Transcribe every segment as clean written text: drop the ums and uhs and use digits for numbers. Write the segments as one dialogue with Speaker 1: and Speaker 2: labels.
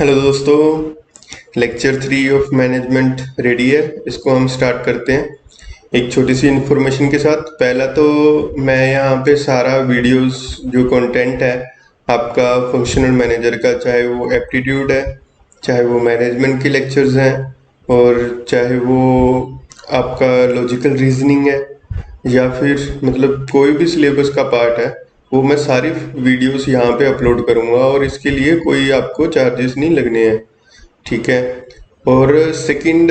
Speaker 1: Hello दोस्तों। Lecture 3 of management ready है। इसको हम स्टार्ट करते हैं एक छोटी सी इन्फॉर्मेशन के साथ। पहला तो मैं यहाँ पे सारा वीडियोस जो कंटेंट है आपका फंक्शनल मैनेजर का, चाहे वो एप्टीट्यूड है, चाहे वो मैनेजमेंट के लेक्चर्स हैं, और चाहे वो आपका लॉजिकल रीजनिंग है, या फिर मतलब कोई भी सिलेबस का पार्ट है, वो मैं सारी वीडियोस यहाँ पे अपलोड करूँगा और इसके लिए कोई आपको चार्जेस नहीं लगने हैं। ठीक है। और सेकंड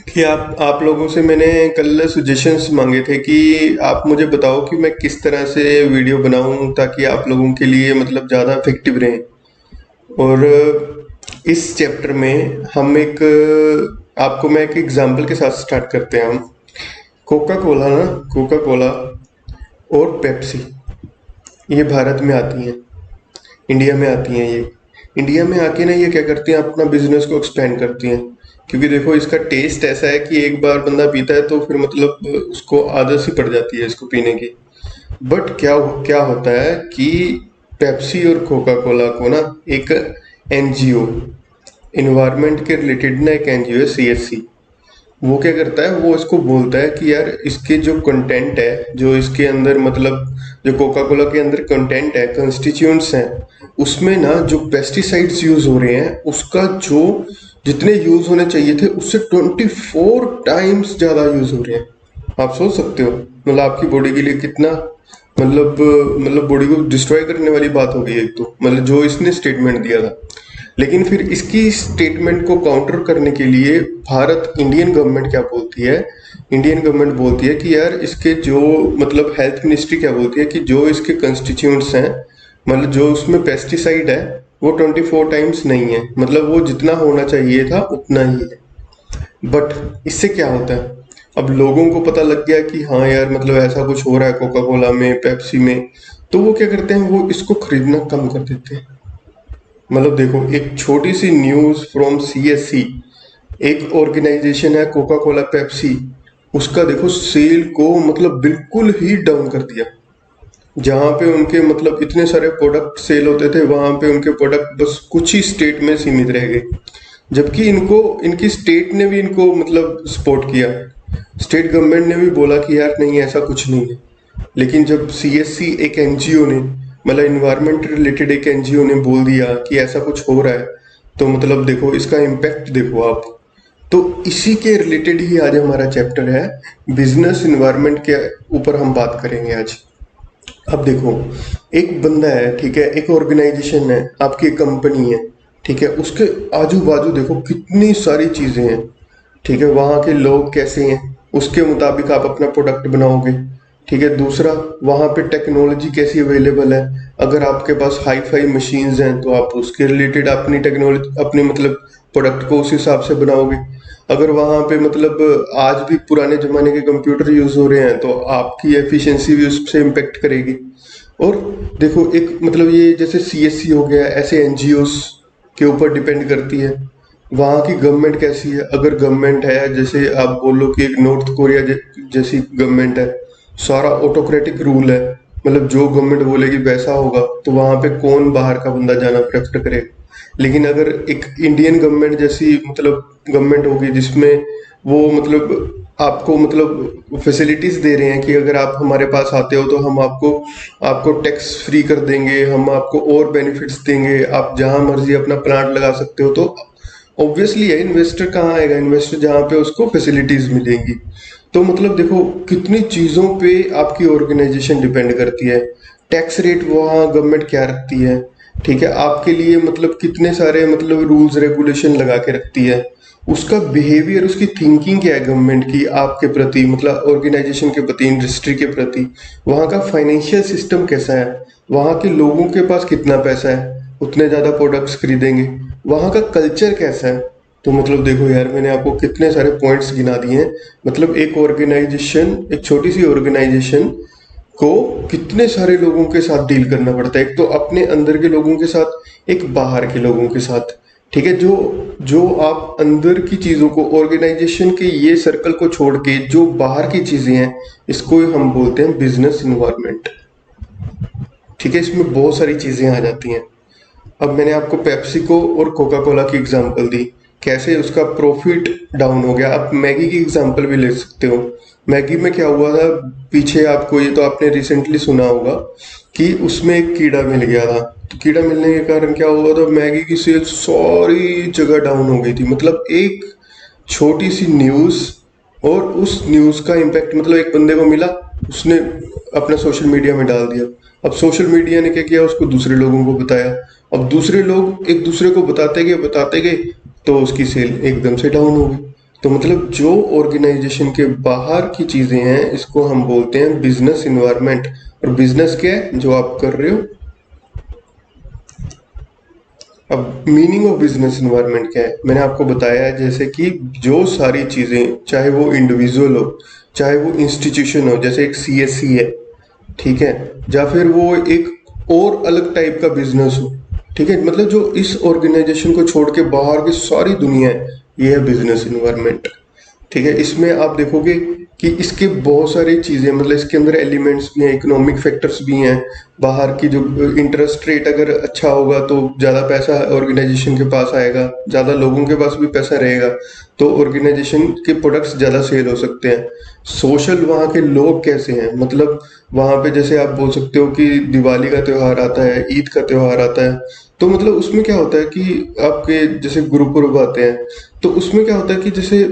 Speaker 1: कि आप लोगों से मैंने कल सजेशंस मांगे थे कि आप मुझे बताओ कि मैं किस तरह से वीडियो बनाऊं ताकि आप लोगों के लिए मतलब ज़्यादा इफेक्टिव रहें। और इस चैप्टर में हम एक आपको मैं एक एग्जांपल के साथ स्टार्ट करते हैं। हम कोका कोला ना, कोका कोला और पेप्सी ये भारत में आती हैं, इंडिया में आती हैं। ये इंडिया में आके ना ये क्या करती हैं, अपना बिजनेस को एक्सपेंड करती हैं। क्योंकि देखो इसका टेस्ट ऐसा है कि एक बार बंदा पीता है तो फिर मतलब उसको आदत सी पड़ जाती है इसको पीने की। बट क्या क्या होता है कि पेप्सी और कोका कोला को ना एक एनजीओ, इन्वायरमेंट के रिलेटेड ना एक एनजीओ है सीएससी, वो क्या करता है, वो इसको बोलता है कि यार इसके जो कंटेंट है, जो इसके अंदर मतलब जो कोका कोला के अंदर कंटेंट है, कंस्टिट्यूएंट्स हैं, उसमें ना जो पेस्टिसाइड्स यूज हो रहे हैं उसका जो जितने यूज होने चाहिए थे उससे 24 टाइम्स ज्यादा यूज हो रहे हैं। आप सोच सकते हो मतलब आपकी बॉडी के लिए कितना मतलब बॉडी को डिस्ट्रॉय करने वाली बात हो गई। एक तो मतलब जो इसने स्टेटमेंट दिया था, लेकिन फिर इसकी स्टेटमेंट को काउंटर करने के लिए भारत इंडियन गवर्नमेंट क्या बोलती है, इंडियन गवर्नमेंट बोलती है कि यार इसके जो मतलब हेल्थ मिनिस्ट्री क्या बोलती है कि जो इसके कंस्टिट्यूएंट्स हैं, मतलब जो उसमें पेस्टिसाइड है वो 24 टाइम्स नहीं है, मतलब वो जितना होना चाहिए था उतना ही है। बट इससे क्या होता है, अब लोगों को पता लग गया कि हाँ यार मतलब ऐसा कुछ हो रहा है कोका कोला में, पेप्सी में, तो वो क्या करते हैं, वो इसको खरीदना कम कर देते हैं। मतलब देखो एक छोटी सी न्यूज फ्रॉम सीएससी, एक ऑर्गेनाइजेशन है कोका कोला पेप्सी, उसका देखो सेल को मतलब बिल्कुल ही डाउन कर दिया। जहां पे उनके मतलब इतने सारे प्रोडक्ट सेल होते थे, वहां पे उनके प्रोडक्ट बस कुछ ही स्टेट में सीमित रह गए। जबकि इनको इनकी स्टेट ने भी इनको मतलब सपोर्ट किया, स्टेट गवर्नमेंट ने भी बोला कि यार नहीं ऐसा कुछ नहीं है। लेकिन जब सीएससी एक एनजीओ ने मतलब इन्वायरमेंट रिलेटेड एक एनजीओ ने बोल दिया कि ऐसा कुछ हो रहा है, तो मतलब देखो इसका इम्पैक्ट देखो आप। तो इसी के रिलेटेड ही आज हमारा चैप्टर है, बिजनेस इन्वायरमेंट के ऊपर हम बात करेंगे आज। अब देखो एक बंदा है, ठीक है, एक ऑर्गेनाइजेशन है, आपकी एक कंपनी है, ठीक है, उसके आजू बाजू देखो कितनी सारी चीजें हैं। ठीक है, वहाँ के लोग कैसे हैं उसके मुताबिक आप अपना प्रोडक्ट बनाओगे। ठीक है, दूसरा वहाँ पे टेक्नोलॉजी कैसी अवेलेबल है, अगर आपके पास हाई फाई मशीन्स हैं तो आप उसके रिलेटेड अपनी टेक्नोलॉजी अपने मतलब प्रोडक्ट को उस हिसाब से बनाओगे। अगर वहाँ पे मतलब आज भी पुराने जमाने के कंप्यूटर यूज हो रहे हैं तो आपकी एफिशिएंसी भी उससे इम्पेक्ट करेगी। और देखो एक मतलब ये जैसे सीएससी हो गया, ऐसे एनजीओस के ऊपर डिपेंड करती है। वहाँ की गवर्नमेंट कैसी है, अगर गवर्नमेंट है जैसे आप बोलो कि एक नॉर्थ कोरिया जैसी गवर्नमेंट है, सारा ऑटोक्रेटिक रूल है, मतलब जो गवर्नमेंट बोलेगी वैसा होगा, तो वहाँ पे कौन बाहर का बंदा जाना प्रेफर करेगा। लेकिन अगर एक इंडियन गवर्नमेंट जैसी मतलब गवर्नमेंट होगी जिसमें वो मतलब आपको मतलब फैसिलिटीज दे रहे हैं कि अगर आप हमारे पास आते हो तो हम आपको आपको टैक्स फ्री कर देंगे, हम आपको और बेनिफिट्स देंगे, आप जहां मर्जी अपना प्लांट लगा सकते हो, तो ऑब्वियसली है इन्वेस्टर कहाँ आएगा, इन्वेस्टर जहाँ पे उसको फैसिलिटीज मिलेंगी। तो मतलब देखो कितनी चीजों पे आपकी ऑर्गेनाइजेशन डिपेंड करती है। टैक्स रेट वहाँ गवर्नमेंट क्या रखती है, ठीक है, आपके लिए मतलब कितने सारे मतलब रूल्स रेगुलेशन लगा के रखती है, उसका बिहेवियर, उसकी थिंकिंग क्या है गवर्नमेंट की आपके प्रति, मतलब ऑर्गेनाइजेशन के प्रति, इंडस्ट्री के प्रति, वहाँ का फाइनेंशियल सिस्टम कैसा है, वहाँ के लोगों के पास कितना पैसा है, उतने ज़्यादा प्रोडक्ट्स खरीदेंगे, वहाँ का कल्चर कैसा है। तो मतलब देखो यार मैंने आपको कितने सारे पॉइंट्स गिना दिए हैं। मतलब एक ऑर्गेनाइजेशन, एक छोटी सी ऑर्गेनाइजेशन को कितने सारे लोगों के साथ डील करना पड़ता है, एक तो अपने अंदर के लोगों के साथ, एक बाहर के लोगों के साथ। ठीक है, जो जो आप अंदर की चीजों को, ऑर्गेनाइजेशन के ये सर्कल को छोड़ के जो बाहर की चीजें हैं, इसको हम बोलते हैं बिजनेस इन्वायरमेंट। ठीक है, इसमें बहुत सारी चीजें आ जाती हैं। अब मैंने आपको पेप्सिको और कोका कोला की एग्जांपल दी, कैसे उसका प्रॉफिट डाउन हो गया। आप मैगी की एग्जांपल भी ले सकते हो। मैगी में क्या हुआ था पीछे, आपको ये तो आपने रिसेंटली सुना होगा कि उसमें एक कीड़ा मिल गया था। तो कीड़ा मिलने के कारण क्या हुआ था, मैगी की सेल्स सारी जगह डाउन हो गई थी। मतलब एक छोटी सी न्यूज़, और उस न्यूज़ का इम्पैक्ट मतलब एक बंदे को मिला, उसने अपना सोशल मीडिया में डाल दिया। अब सोशल मीडिया ने क्या किया, उसको दूसरे लोगों को बताया। अब दूसरे लोग एक दूसरे को बताते गए तो उसकी सेल एकदम से डाउन हो गई। तो मतलब जो ऑर्गेनाइजेशन के बाहर की चीज़ें हैं, इसको हम बोलते हैं बिजनेस इन्वायरमेंट। और बिजनेस क्या है, जो आप कर रहे हो। अब मीनिंग ऑफ बिजनेस इन्वायरमेंट क्या है, मैंने आपको बताया है, जैसे कि जो सारी चीज़ें, चाहे वो इंडिविजुअल हो, चाहे वो इंस्टीट्यूशन हो, जैसे एक सीएससी है, ठीक है, या फिर वो एक और अलग टाइप का बिजनेस हो, ठीक है, मतलब जो इस ऑर्गेनाइजेशन को छोड़ के बाहर की सारी दुनिया है, ये है बिजनेस इन्वायरमेंट। ठीक है, इसमें आप देखोगे कि इसके बहुत सारी चीज़ें, मतलब इसके अंदर एलिमेंट्स भी हैं, इकोनॉमिक फैक्टर्स भी हैं। बाहर की जो इंटरेस्ट रेट अगर अच्छा होगा तो ज़्यादा पैसा ऑर्गेनाइजेशन के पास आएगा, ज़्यादा लोगों के पास भी पैसा रहेगा, तो ऑर्गेनाइजेशन के प्रोडक्ट्स ज़्यादा सेल हो सकते हैं। सोशल वहाँ के लोग कैसे हैं, मतलब वहाँ पे जैसे आप बोल सकते हो कि दिवाली का त्यौहार आता है, ईद का त्यौहार आता है, तो मतलब उसमें क्या होता है कि आपके जैसे गुरुपुरब आते हैं, तो उसमें क्या होता है कि जैसे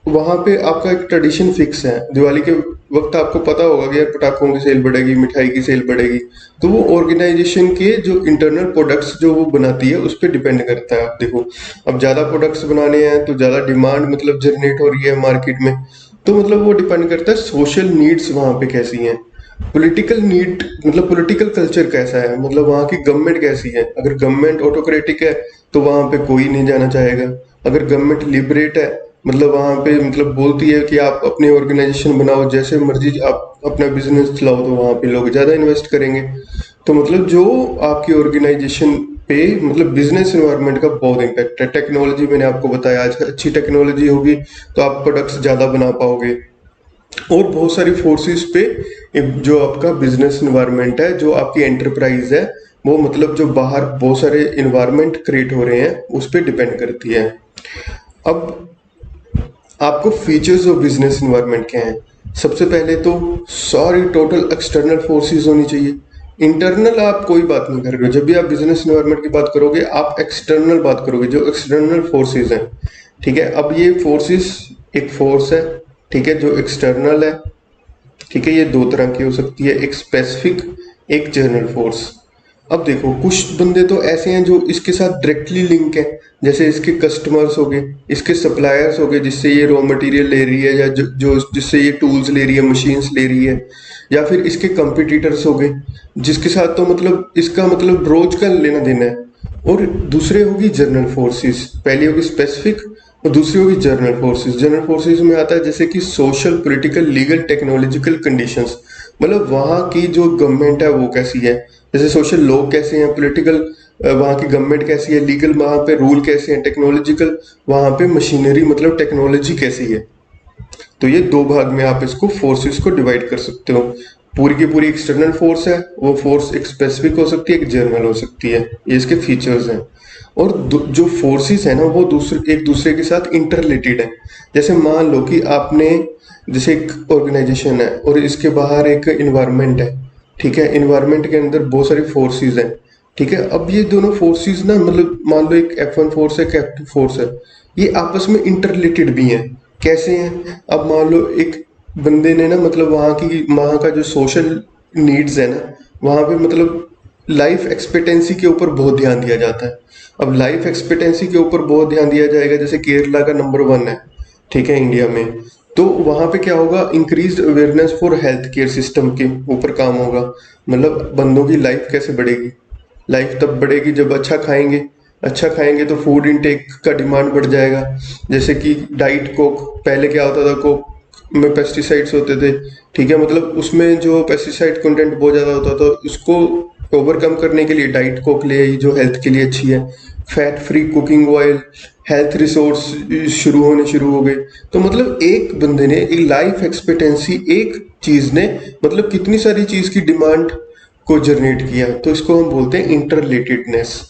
Speaker 1: वहां पे आपका एक ट्रेडिशन फिक्स है। दिवाली के वक्त आपको पता होगा कि यार पटाखों की सेल बढ़ेगी, मिठाई की सेल बढ़ेगी। तो वो ऑर्गेनाइजेशन के जो इंटरनल प्रोडक्ट्स जो वो बनाती है उस पर डिपेंड करता है। आप देखो, अब ज्यादा प्रोडक्ट्स बनाने हैं तो ज्यादा डिमांड मतलब जनरेट हो रही है मार्केट में। तो मतलब वो डिपेंड करता है सोशल नीड्स वहां पे कैसी हैं। पॉलिटिकल नीड मतलब पॉलिटिकल कल्चर कैसा है, मतलब वहाँ की गवर्नमेंट कैसी है। अगर गवर्नमेंट ऑटोक्रेटिक है तो वहाँ पे कोई नहीं जाना चाहेगा। अगर गवर्नमेंट लिबरेट है, मतलब वहाँ पे मतलब बोलती है कि आप अपनी ऑर्गेनाइजेशन बनाओ, जैसे मर्जी आप अपना बिजनेस चलाओ, तो वहाँ पे लोग ज़्यादा इन्वेस्ट करेंगे। तो मतलब जो आपकी ऑर्गेनाइजेशन पे मतलब बिजनेस इन्वायरमेंट का बहुत इम्पैक्ट है। टेक्नोलॉजी मैंने आपको बताया, आज अच्छी टेक्नोलॉजी होगी तो आप प्रोडक्ट्स ज़्यादा बना पाओगे। और बहुत सारी फोर्सेस पे जो आपका बिजनेस इन्वायरमेंट है, जो आपकी एंटरप्राइज है, वो मतलब जो बाहर बहुत सारे इन्वायरमेंट क्रिएट हो रहे हैं उस पर डिपेंड करती है। अब आपको फीचर्स ऑफ बिजनेस इन्वायरमेंट क्या है। सबसे पहले तो सारी टोटल एक्सटर्नल फोर्सेस होनी चाहिए। इंटरनल आप कोई बात नहीं कर रहे हो, जब भी आप बिजनेस इन्वायरमेंट की बात करोगे आप एक्सटर्नल बात करोगे, जो एक्सटर्नल फोर्सेस हैं। ठीक है, अब ये फोर्सेस एक फोर्स है, ठीक है, जो एक्सटर्नल है। ठीक है, ये दो तरह की हो सकती है, एक स्पेसिफिक, एक जनरल फोर्स। अब देखो कुछ बंदे तो ऐसे हैं जो इसके साथ डायरेक्टली लिंक है, जैसे इसके कस्टमर्स हो गए, इसके सप्लायर्स हो गए, जिससे ये रॉ मटेरियल ले रही है, या जो जिससे ये टूल्स ले रही है, मशीन्स ले रही है, या फिर इसके कंपिटिटर्स हो गए, जिसके साथ तो मतलब इसका मतलब रोज का लेना देना है। और दूसरे होगी जनरल फोर्सेस, पहली होगी स्पेसिफिक और दूसरी होगी जनरल फोर्सेस। जनरल फोर्सेस में आता है जैसे कि social, political, legal, technological conditions, मतलब वहाँ की जो गवर्नमेंट है वो कैसी है, जैसे सोशल लोग कैसे हैं, पॉलिटिकल वहाँ की गवर्नमेंट कैसी है, लीगल वहाँ पे रूल कैसे हैं, टेक्नोलॉजिकल वहाँ पे मशीनरी मतलब टेक्नोलॉजी कैसी है। तो ये दो भाग में आप इसको फोर्सेस को डिवाइड कर सकते हो। पूरी की पूरी एक्सटर्नल फोर्स है, वो फोर्स एक स्पेसिफिक हो सकती है, एक जनरल हो सकती है, ये इसके फीचर्स हैं। और जो फोर्सेस है ना वो दूसरे एक दूसरे के साथ इंटर रिलेटेड है। जैसे मान लो कि आपने, जैसे एक ऑर्गेनाइजेशन है और इसके बाहर एक इन्वायरमेंट है, ठीक है, इन्वायरमेंट के अंदर बहुत सारी फोर्सेस हैं, ठीक है। अब ये दोनों फोर्सेस ना, मतलब मान लो एक F1 फोर्स है, एक F2 फोर्स है, ये आपस में इंटर रिलेटेड भी हैं। कैसे हैं, अब मान लो एक बंदे ने ना मतलब वहाँ का जो सोशल नीड्स है ना, वहाँ पे मतलब लाइफ एक्सपेक्टेंसी के ऊपर बहुत ध्यान दिया जाता है। अब लाइफ एक्सपेक्टेंसी के ऊपर बहुत ध्यान दिया जाएगा, जैसे केरला का नंबर 1 है, ठीक है, इंडिया में। तो वहाँ पे क्या होगा, increased awareness for health care system के ऊपर काम होगा। मतलब बंदों की लाइफ कैसे बढ़ेगी, लाइफ तब बढ़ेगी जब अच्छा खाएंगे तो फूड इनटेक का डिमांड बढ़ जाएगा। जैसे कि डाइट कोक, पहले क्या होता था, कोक में पेस्टिसाइड्स होते थे, ठीक है, मतलब उसमें जो पेस्टिसाइड कंटेंट बहुत ज़्यादा होता था, उसको ओवरकम करने के लिए डाइट कोक ले आई, जो हेल्थ के लिए अच्छी है। Fat free cooking oil, health resource शुरू हो गए। तो मतलब एक बंदे ने एक लाइफ एक्सपेक्टेंसी, एक चीज ने मतलब कितनी सारी चीज की डिमांड को जनरेट किया, तो इसको हम बोलते हैं inter relatedness.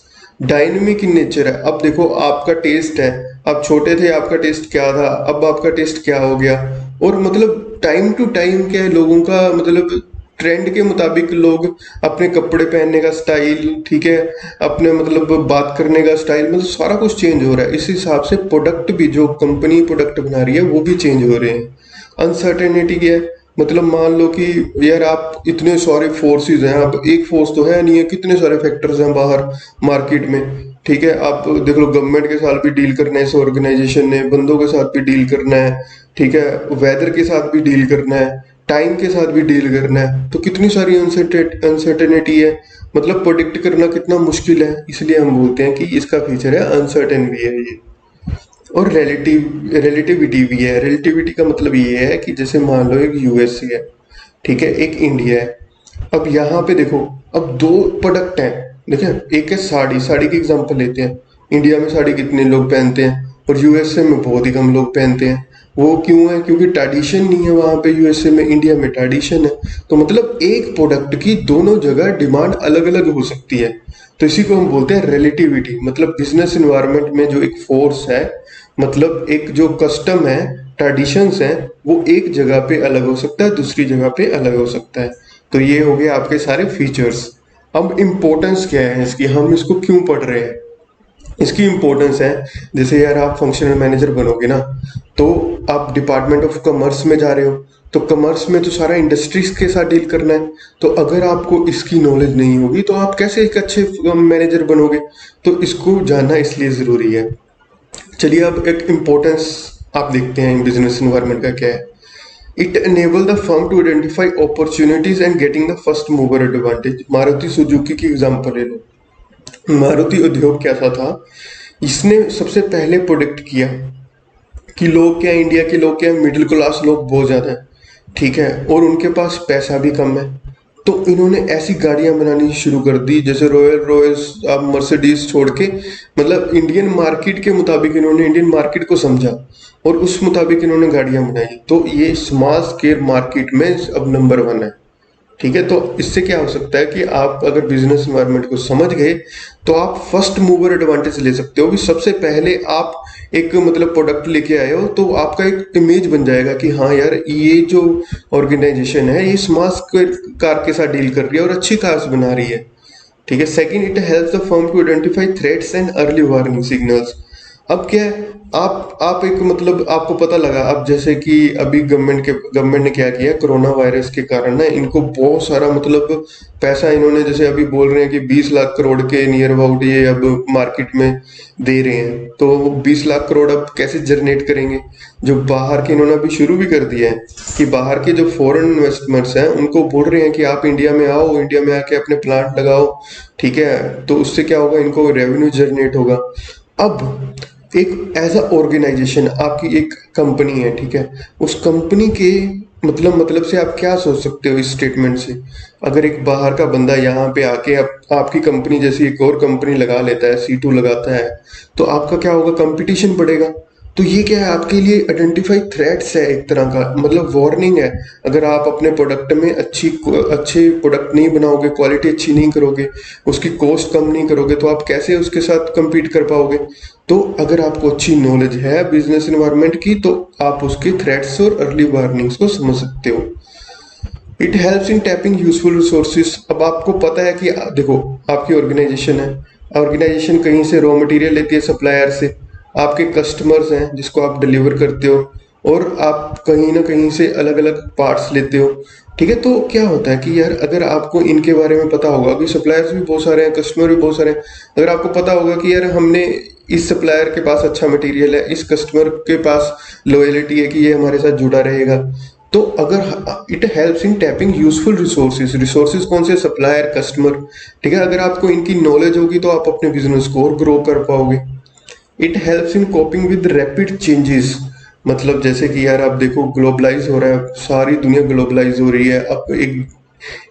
Speaker 1: Dynamic in nature है। अब देखो आपका टेस्ट है, आप छोटे थे आपका टेस्ट क्या था, अब आपका टेस्ट क्या हो गया। और मतलब टाइम टू टाइम क्या है, लोगों का मतलब ट्रेंड के मुताबिक लोग अपने कपड़े पहनने का स्टाइल, ठीक है, अपने मतलब बात करने का स्टाइल, मतलब सारा कुछ चेंज हो रहा है। इस हिसाब से प्रोडक्ट भी, जो कंपनी प्रोडक्ट बना रही है वो भी चेंज हो रहे हैं। अनसर्टेनिटी है, मतलब मान लो कि यार आप इतने सारे फोर्सेस हैं, अब एक फोर्स तो है नहीं है, कितने सारे फैक्टर्स हैं बाहर मार्केट में, ठीक है। आप देख लो गवर्नमेंट के साथ भी डील करना है इस ऑर्गेनाइजेशन ने, बंदों के साथ भी डील करना है, ठीक है, वेदर के साथ भी डील करना है, टाइम के साथ भी डील करना है, तो कितनी सारी अनसर्टेनिटी है। मतलब प्रोडिक्ट करना कितना मुश्किल है, इसलिए हम बोलते हैं कि इसका फीचर है अनसर्टेन भी है ये। और रिलेटिविटी भी है। रिलेटिविटी का मतलब ये है कि जैसे मान लो एक यूएसए है, ठीक है, एक इंडिया है। अब यहाँ पे देखो, अब दो प्रोडक्ट हैं, देखिए एक है साड़ी, साड़ी की एग्जांपल लेते हैं। इंडिया में साड़ी कितने लोग पहनते हैं और यूएसए में बहुत ही कम लोग पहनते हैं। वो क्यों है? क्योंकि ट्रेडिशन नहीं है वहां पे यूएसए में, इंडिया में ट्रेडिशन है। तो मतलब एक प्रोडक्ट की दोनों जगह डिमांड अलग अलग हो सकती है। तो इसी को हम बोलते हैं रिलेटिविटी। मतलब बिजनेस इन्वायरमेंट में जो एक फोर्स है, मतलब एक जो कस्टम है, ट्रेडिशंस हैं, वो एक जगह पे अलग हो सकता है, दूसरी जगह पे अलग हो सकता है। तो ये हो गए आपके सारे फीचर्स। अब इम्पोर्टेंस क्या है इसकी, हम इसको क्यों पढ़ रहे हैं? इसकी इम्पोर्टेंस है, जैसे यार आप फंक्शनल मैनेजर बनोगे ना, तो आप डिपार्टमेंट ऑफ कॉमर्स में जा रहे हो, तो कॉमर्स में तो सारा इंडस्ट्रीज के साथ डील करना है। तो अगर आपको इसकी नॉलेज नहीं होगी तो आप कैसे एक अच्छे मैनेजर बनोगे? तो इसको जानना इसलिए ज़रूरी है। चलिए अब एक इम्पोर्टेंस आप देखते हैं बिजनेस इन्वायरमेंट का क्या है। It enable the firm to identify opportunities and getting the first mover advantage. Maruti Suzuki की एग्जांपल ले लो। मारुति उद्योग कैसा था, इसने सबसे पहले प्रोडक्ट किया कि लोग क्या, इंडिया के लोग क्या, मिडिल क्लास लोग बहुत ज़्यादा हैं, ठीक है, और उनके पास पैसा भी कम है। तो इन्होंने ऐसी गाड़ियां बनानी शुरू कर दी, जैसे रॉयल रॉयल्स, आप मर्सिडीज छोड़ के, मतलब इंडियन मार्केट के मुताबिक इन्होंने इंडियन मार्केट को समझा और उस मुताबिक इन्होंने गाड़ियां बनाई। तो ये स्मॉल स्केल मार्केट में अब नंबर वन है, ठीक है। तो इससे क्या हो सकता है कि आप अगर बिजनेस इन्वायरमेंट को समझ गए तो आप फर्स्ट मूवर एडवांटेज ले सकते हो कि सबसे पहले आप एक मतलब प्रोडक्ट लेके आए हो, तो आपका एक इमेज बन जाएगा कि हाँ यार ये जो ऑर्गेनाइजेशन है ये स्मार्ट कार के साथ डील कर रही है और अच्छी कार्स बना रही है, ठीक है। Second, it helps the firm to identify threats and early warning signals. अब क्या है, आप एक मतलब आपको पता लगा, अब जैसे कि अभी गवर्नमेंट ने क्या किया, कोरोना वायरस के कारण ना इनको बहुत सारा मतलब पैसा इन्होंने, जैसे अभी बोल रहे हैं कि 20 लाख करोड़ के नियर अबाउट ये अब मार्केट में दे रहे हैं। तो 20 लाख करोड़ अब कैसे जनरेट करेंगे? जो बाहर के, इन्होंने अभी शुरू भी कर दिया है कि बाहर के जो फॉरेन इन्वेस्टमेंट्स हैं उनको बोल रहे हैं कि आप इंडिया में आओ, इंडिया में आके अपने प्लांट लगाओ, ठीक है। तो उससे क्या होगा, इनको रेवेन्यू जनरेट होगा। अब एक एज अ ऑर्गेनाइजेशन आपकी एक कंपनी है, ठीक है, उस कंपनी के मतलब से आप क्या सोच सकते हो इस स्टेटमेंट से? अगर एक बाहर का बंदा यहाँ पे आके आपकी कंपनी जैसी एक और कंपनी लगा लेता है, सी टू लगाता है, तो आपका क्या होगा, कंपटीशन बढ़ेगा। तो ये क्या है, आपके लिए आइडेंटिफाई थ्रेट्स है, एक तरह का मतलब वार्निंग है। अगर आप अपने प्रोडक्ट में अच्छे प्रोडक्ट नहीं बनाओगे, क्वालिटी अच्छी नहीं करोगे, उसकी कॉस्ट कम नहीं करोगे, तो आप कैसे उसके साथ compete कर पाओगे? तो अगर आपको अच्छी नॉलेज है बिजनेस इन्वायरमेंट की, तो आप उसके थ्रेट्स और अर्ली वार्निंग्स को समझ सकते हो। It helps in tapping useful resources. अब आपको पता है कि देखो आपकी ऑर्गेनाइजेशन है, ऑर्गेनाइजेशन कहीं से रॉ मटेरियल लेती है सप्लायर से, आपके कस्टमर्स हैं जिसको आप डिलीवर करते हो, और आप कहीं ना कहीं से अलग अलग पार्ट्स लेते हो, ठीक है। तो क्या होता है कि यार अगर आपको इनके बारे में पता होगा कि सप्लायर्स भी बहुत सारे हैं, कस्टमर भी बहुत सारे हैं, अगर आपको पता होगा कि यार हमने इस सप्लायर के पास अच्छा मटेरियल है, इस कस्टमर के पास लॉयलिटी है कि ये हमारे साथ जुड़ा रहेगा, तो अगर it helps in tapping useful resources. Resources कौन से? सप्लायर, कस्टमर, ठीक है। अगर आपको इनकी नॉलेज होगी तो आप अपने बिजनेस को और ग्रो कर पाओगे। It helps in coping with rapid changes. मतलब जैसे कि यार आप देखो ग्लोबलाइज हो रहा है, सारी दुनिया ग्लोबलाइज हो रही है। अब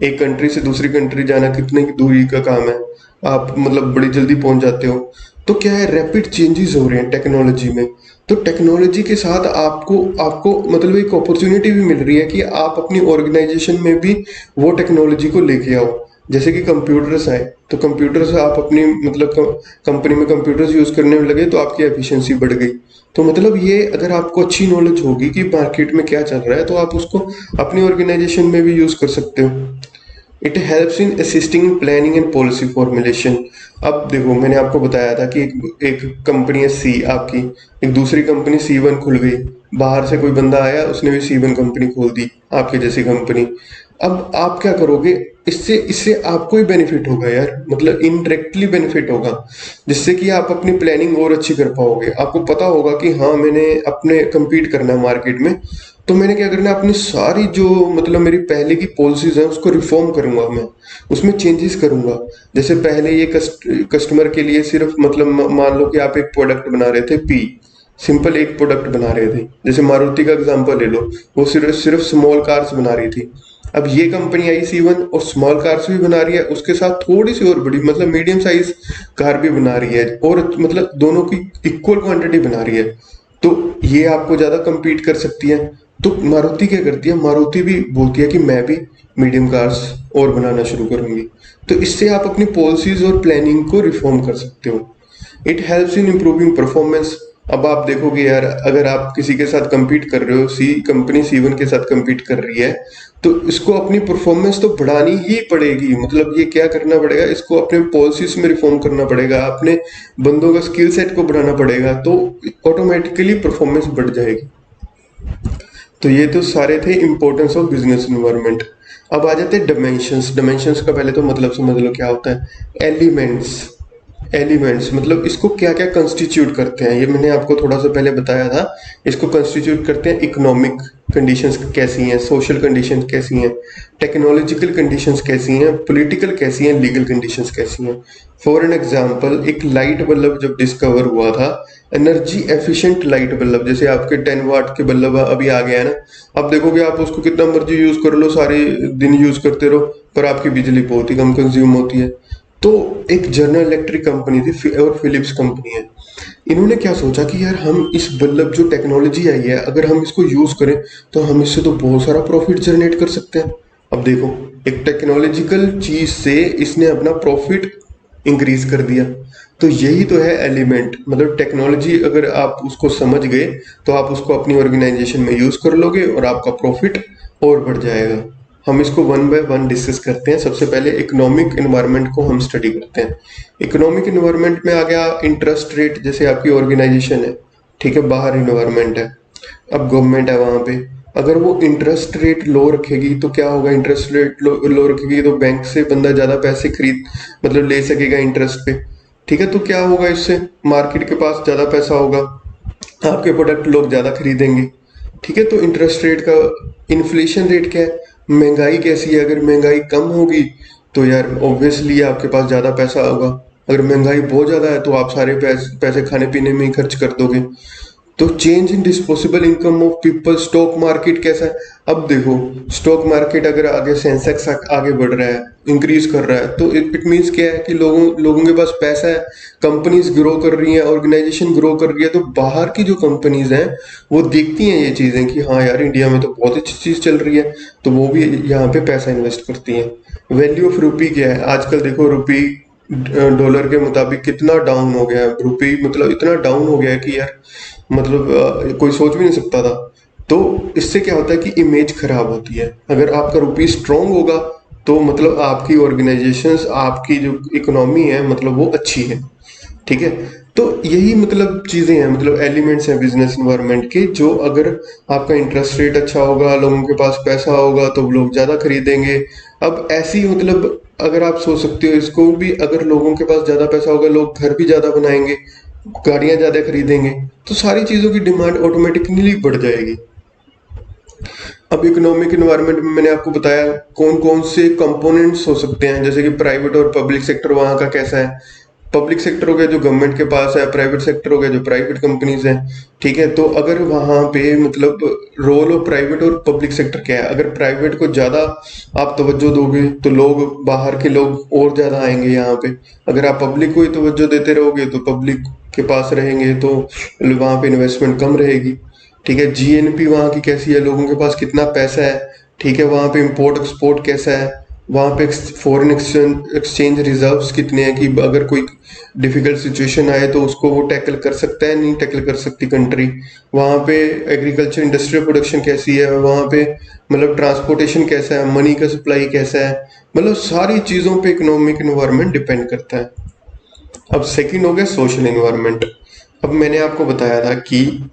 Speaker 1: एक कंट्री से दूसरी कंट्री जाना कितने की दूरी का काम है, आप मतलब बड़ी जल्दी पहुंच जाते हो। तो क्या है, रैपिड चेंजेस हो रहे हैं टेक्नोलॉजी में। तो टेक्नोलॉजी के साथ आपको आपको मतलब एक अपॉर्चुनिटी भी मिल रही है कि आप अपनी ऑर्गेनाइजेशन में भी वो टेक्नोलॉजी को लेके आओ। जैसे कि कंप्यूटर्स आए, तो कंप्यूटर्स आप अपनी मतलब कंपनी में कंप्यूटर्स यूज़ करने में लगे तो आपकी एफिशिएंसी बढ़ गई। तो मतलब ये अगर आपको अच्छी नॉलेज होगी कि मार्केट में क्या चल रहा है तो आप उसको अपनी ऑर्गेनाइजेशन में भी यूज़ कर सकते हो। It helps in assisting in planning and policy formulation. अब देखो मैंने आपको बताया था कि एक कंपनी है सी आपकी, एक दूसरी कंपनी C1 खुल गई, बाहर से कोई बंदा आया उसने भी C1 कंपनी खोल दी आपकी जैसी कंपनी। अब आप क्या करोगे, इससे इससे आपको ही बेनिफिट होगा यार, मतलब इनडायरेक्टली बेनिफिट होगा, जिससे कि आप अपनी प्लानिंग और अच्छी कर पाओगे। आपको पता होगा कि हाँ मैंने अपने compete करना है मार्केट में, तो मैंने क्या करना है, अपनी सारी जो मतलब मेरी पहले की पॉलिसीज हैं उसको रिफॉर्म करूंगा, मैं उसमें चेंजेस करूंगा। जैसे पहले ये कस्टमर के लिए सिर्फ मतलब मान लो कि आप एक प्रोडक्ट बना रहे थे पी, सिंपल एक प्रोडक्ट बना रहे थे, जैसे मारुति का एग्जांपल ले लो, वो सिर्फ सिर्फ स्मॉल कार्स बना रही थी। अब ये कंपनी आई C1 और स्मॉल कार्स भी बना रही है, उसके साथ थोड़ी सी और बड़ी मतलब मीडियम साइज कार भी बना रही है, और मतलब दोनों की इक्वल क्वांटिटी बना रही है। तो ये आपको ज्यादा compete कर सकती है। तो मारुति क्या करती है, मारुति भी बोलती है कि मैं भी मीडियम कार्स और बनाना शुरू करूंगी। तो इससे आप अपनी पॉलिसीज और प्लानिंग को रिफॉर्म कर सकते हो। It helps in improving performance. अब आप देखोगे यार, अगर आप किसी के साथ compete कर रहे हो, कंपनी C1 के साथ compete कर रही है, तो इसको अपनी परफॉर्मेंस तो बढ़ानी ही पड़ेगी। मतलब ये क्या करना पड़ेगा, इसको अपने पॉलिसीज में रिफॉर्म करना पड़ेगा, अपने बंदों का स्किल सेट को बढ़ाना पड़ेगा, तो ऑटोमेटिकली परफॉर्मेंस बढ़ जाएगी। तो ये तो सारे थे इंपॉर्टेंस ऑफ बिजनेस इन्वायरमेंट। अब आ जाते हैं डायमेंशंस। डायमेंशंस का पहले तो मतलब समझ लो क्या होता है। एलिमेंट्स, एलिमेंट्स मतलब इसको क्या क्या कंस्टिट्यूट करते हैं, ये मैंने आपको थोड़ा सा पहले बताया था। इसको कंस्टिट्यूट करते हैं इकोनॉमिक कंडीशंस कैसी हैं, सोशल कंडीशंस कैसी हैं, टेक्नोलॉजिकल कंडीशंस कैसी हैं, पॉलिटिकल कैसी हैं, लीगल कंडीशंस कैसी हैं। फॉर एन एग्जांपल, एक लाइट बल्ब जब डिस्कवर हुआ था, एनर्जी एफिशिएंट लाइट बल्ब, जैसे आपके 10 वाट के बल्ब अभी आ गया है ना, अब देखोगे आप उसको कितना मर्जी यूज कर लो, सारे दिन यूज करते रहो, पर आपकी बिजली बहुत ही कम कंज्यूम होती है। तो एक जनरल इलेक्ट्रिक कंपनी थी और फिलिप्स कंपनी है, इन्होंने क्या सोचा कि यार हम इस बल्ब जो टेक्नोलॉजी आई है अगर हम इसको यूज करें तो हम इससे तो बहुत सारा प्रॉफिट जनरेट कर सकते हैं। अब देखो, एक टेक्नोलॉजिकल चीज से इसने अपना प्रॉफिट इंक्रीज कर दिया। तो यही तो है एलिमेंट, मतलब टेक्नोलॉजी अगर आप उसको समझ गए तो आप उसको अपनी ऑर्गेनाइजेशन में यूज कर लोगे और आपका प्रॉफिट और बढ़ जाएगा। हम इसको वन बाय वन डिस्कस करते हैं। सबसे पहले इकोनॉमिक एनवायरनमेंट को हम स्टडी करते हैं। इकोनॉमिक एनवायरनमेंट में आ गया इंटरेस्ट रेट, जैसे आपकी ऑर्गेनाइजेशन है, ठीक है, बाहर इन्वायरमेंट है, अब गवर्नमेंट है वहां पे, अगर वो इंटरेस्ट रेट लो रखेगी तो क्या होगा, इंटरेस्ट रेट लो रखेगी तो बैंक से बंदा ज्यादा पैसे खरीद मतलब ले सकेगा इंटरेस्ट पे, ठीक है। तो क्या होगा, इससे मार्केट के पास ज्यादा पैसा होगा, आपके प्रोडक्ट लोग ज्यादा खरीदेंगे, ठीक है। तो इंटरेस्ट रेट का, इन्फ्लेशन रेट क्या है, महंगाई कैसी है, अगर महंगाई कम होगी तो यार ऑब्वियसली आपके पास ज्यादा पैसा होगा, अगर महंगाई बहुत ज्यादा है तो आप सारे पैसे खाने पीने में ही खर्च कर दोगे। तो change in disposable income of people, stock market कैसा है, अब देखो स्टॉक मार्केट अगर आगे सेंसेक्स आगे बढ़ रहा है, इंक्रीज कर रहा है, तो इट मीन्स क्या है कि लोगों लोगों के पास पैसा है, कंपनीज ग्रो कर रही हैं, ऑर्गेनाइजेशन ग्रो कर रही है, तो बाहर की जो कंपनीज हैं वो देखती हैं ये चीजें कि हाँ यार इंडिया में तो बहुत अच्छी चीज चल रही है, तो वो भी यहाँ पे पैसा इन्वेस्ट करती हैं। वैल्यू ऑफ रुपी क्या है, आजकल देखो रुपी डॉलर के मुताबिक कितना डाउन हो गया है, रुपी मतलब इतना डाउन हो गया है कि यार मतलब कोई सोच भी नहीं सकता था। तो इससे क्या होता है कि इमेज खराब होती है। अगर आपका रुपी स्ट्रांग होगा तो मतलब आपकी ऑर्गेनाइजेशंस, आपकी जो इकोनॉमी है मतलब वो अच्छी है, ठीक है। तो यही मतलब चीजें हैं, मतलब एलिमेंट्स हैं बिजनेस इन्वायरमेंट के, जो अगर आपका इंटरेस्ट रेट अच्छा होगा, लोगों के पास पैसा होगा तो लोग ज्यादा खरीदेंगे। अब ऐसी मतलब अगर आप सोच सकते हो इसको भी, अगर लोगों के पास ज्यादा पैसा होगा लोग घर भी ज्यादा बनाएंगे, गाड़ियां ज्यादा खरीदेंगे, तो सारी चीजों की डिमांड ऑटोमेटिकली बढ़ जाएगी। अब इकोनॉमिक एनवायरनमेंट में मैंने आपको बताया कौन कौन से कंपोनेंट्स हो सकते हैं, जैसे कि प्राइवेट और पब्लिक सेक्टर वहां का कैसा है। पब्लिक सेक्टर हो गया जो गवर्नमेंट के पास है, प्राइवेट सेक्टर हो गया जो प्राइवेट कंपनीज हैं, ठीक है। तो अगर वहां पे मतलब रोल ऑफ प्राइवेट और पब्लिक सेक्टर क्या है, अगर प्राइवेट को ज्यादा आप तवज्जो दोगे तो लोग, बाहर के लोग और ज्यादा आएंगे यहाँ पे। अगर आप पब्लिक को ही तवज्जो देते रहोगे तो पब्लिक के पास रहेंगे तो वहां पे इन्वेस्टमेंट कम रहेगी, ठीक है। जीएनपी वहाँ की कैसी है, लोगों के पास कितना पैसा है, ठीक है, वहाँ पे इंपोर्ट एक्सपोर्ट कैसा है, वहाँ पे फॉरेन एक्सचेंज रिजर्व्स कितने हैं कि अगर कोई डिफिकल्ट सिचुएशन आए तो उसको वो टैकल कर सकता है, नहीं टैकल कर सकती कंट्री। वहाँ पे एग्रीकल्चर इंडस्ट्रियल प्रोडक्शन कैसी है, वहाँ पे मतलब ट्रांसपोर्टेशन कैसा है, मनी का सप्लाई कैसा है, मतलब सारी चीज़ों पे इकोनॉमिक इन्वायरमेंट डिपेंड करता है। अब सेकंड हो गया सोशल इन्वायरमेंट। अब मैंने आपको बताया था कि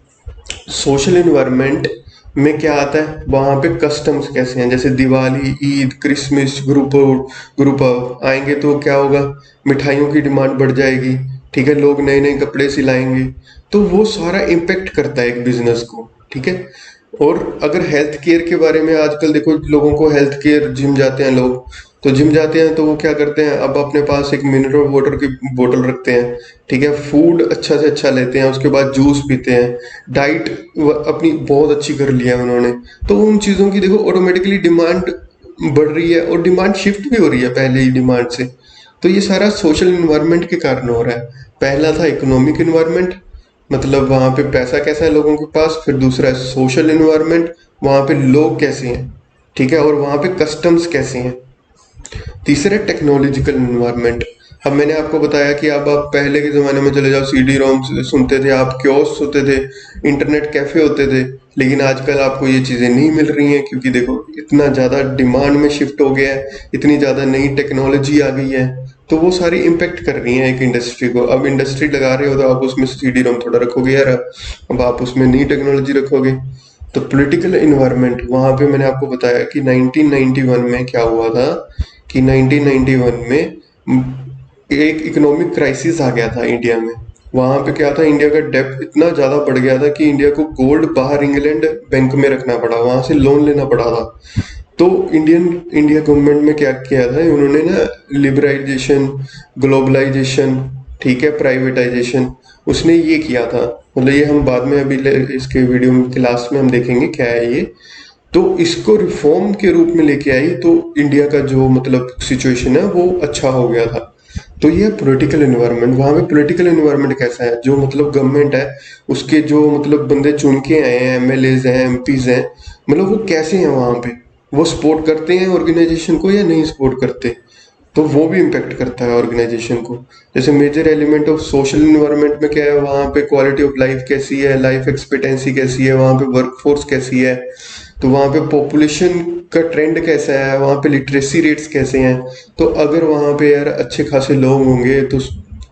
Speaker 1: सोशल इन्वायरमेंट में क्या आता है, वहाँ पे कस्टम्स कैसे हैं, जैसे दिवाली, ईद, क्रिसमस, गुरु पर्व आएंगे तो क्या होगा, मिठाइयों की डिमांड बढ़ जाएगी, ठीक है, लोग नए नए कपड़े सिलाएंगे, तो वो सारा इम्पेक्ट करता है एक बिजनेस को, ठीक है। और अगर हेल्थ केयर के बारे में आजकल देखो, लोगों को हेल्थ केयर, जिम जाते हैं लोग, तो जिम जाते हैं तो वो क्या करते हैं, अब अपने पास एक मिनरल वाटर की बोतल रखते हैं, ठीक है, फूड अच्छा से अच्छा लेते हैं, उसके बाद जूस पीते हैं, डाइट अपनी बहुत अच्छी कर लिया है उन्होंने। तो उन चीज़ों की देखो ऑटोमेटिकली डिमांड बढ़ रही है, और डिमांड शिफ्ट भी हो रही है पहले ही डिमांड से। तो ये सारा सोशल इन्वायरमेंट के कारण हो रहा है। पहला था इकोनॉमिक इन्वायरमेंट, मतलब वहाँ पे पैसा कैसा है लोगों के पास, फिर दूसरा है सोशल इन्वायरमेंट, वहाँ पे लोग कैसे हैं, ठीक है, और वहाँ पे कस्टम्स कैसे हैं। तीसरा टेक्नोलॉजिकल इन्वायरमेंट। अब मैंने आपको बताया कि अब आप पहले के ज़माने में चले जाओ, सीडी रोम सुनते थे आप, कियोस्क होते थे, इंटरनेट कैफ़े होते थे, लेकिन आजकल आपको ये चीज़ें नहीं मिल रही हैं, क्योंकि देखो इतना ज़्यादा डिमांड में शिफ्ट हो गया है, इतनी ज़्यादा नई टेक्नोलॉजी आ गई है, तो वो सारी इम्पेक्ट कर रही हैं एक इंडस्ट्री को। अब इंडस्ट्री लगा रहे हो तो आप उसमें सीडी रोम थोड़ा रखोगे यार, अब आप उसमें नई टेक्नोलॉजी रखोगे। तो पॉलिटिकल इन्वायरमेंट, वहाँ पे मैंने आपको बताया कि 1991 में क्या हुआ था, कि 1991 में एक इकोनॉमिक क्राइसिस आ गया था इंडिया में। वहां पे क्या था, इंडिया का डेब्ट इतना ज़्यादा बढ़ गया था कि इंडिया को गोल्ड बाहर इंग्लैंड बैंक में रखना पड़ा, वहां से लोन लेना पड़ा था। तो इंडिया गवर्नमेंट में क्या किया था उन्होंने ना, लिबरलाइजेशन, ग्लोबलाइजेशन, ठीक है, प्राइवेटाइजेशन, उसने ये किया था। मतलब ये हम बाद में अभी इसके वीडियो के लास्ट में हम देखेंगे क्या है ये। तो इसको रिफॉर्म के रूप में लेके आई, तो इंडिया का जो मतलब सिचुएशन है वो अच्छा हो गया था। तो ये पॉलिटिकल एनवायरनमेंट। वहाँ पे पॉलिटिकल एनवायरनमेंट कैसा है, जो मतलब गवर्नमेंट है उसके जो मतलब बंदे चुन के आए हैं, एमएलएज हैं, एमपीज हैं, मतलब वो कैसे हैं वहाँ पे, वो सपोर्ट करते हैं ऑर्गेनाइजेशन को या नहीं सपोर्ट करते, तो वो भी इम्पेक्ट करता है ऑर्गेनाइजेशन को। जैसे major element of social environment में क्या है, वहाँ पे क्वालिटी ऑफ लाइफ कैसी है, लाइफ एक्सपेक्टेंसी कैसी है, वहाँ पे वर्कफोर्स कैसी है, तो वहाँ पे पॉपुलेशन का ट्रेंड कैसा है, वहाँ पे लिटरेसी रेट्स कैसे हैं। तो अगर वहाँ पे यार अच्छे खासे लोग होंगे तो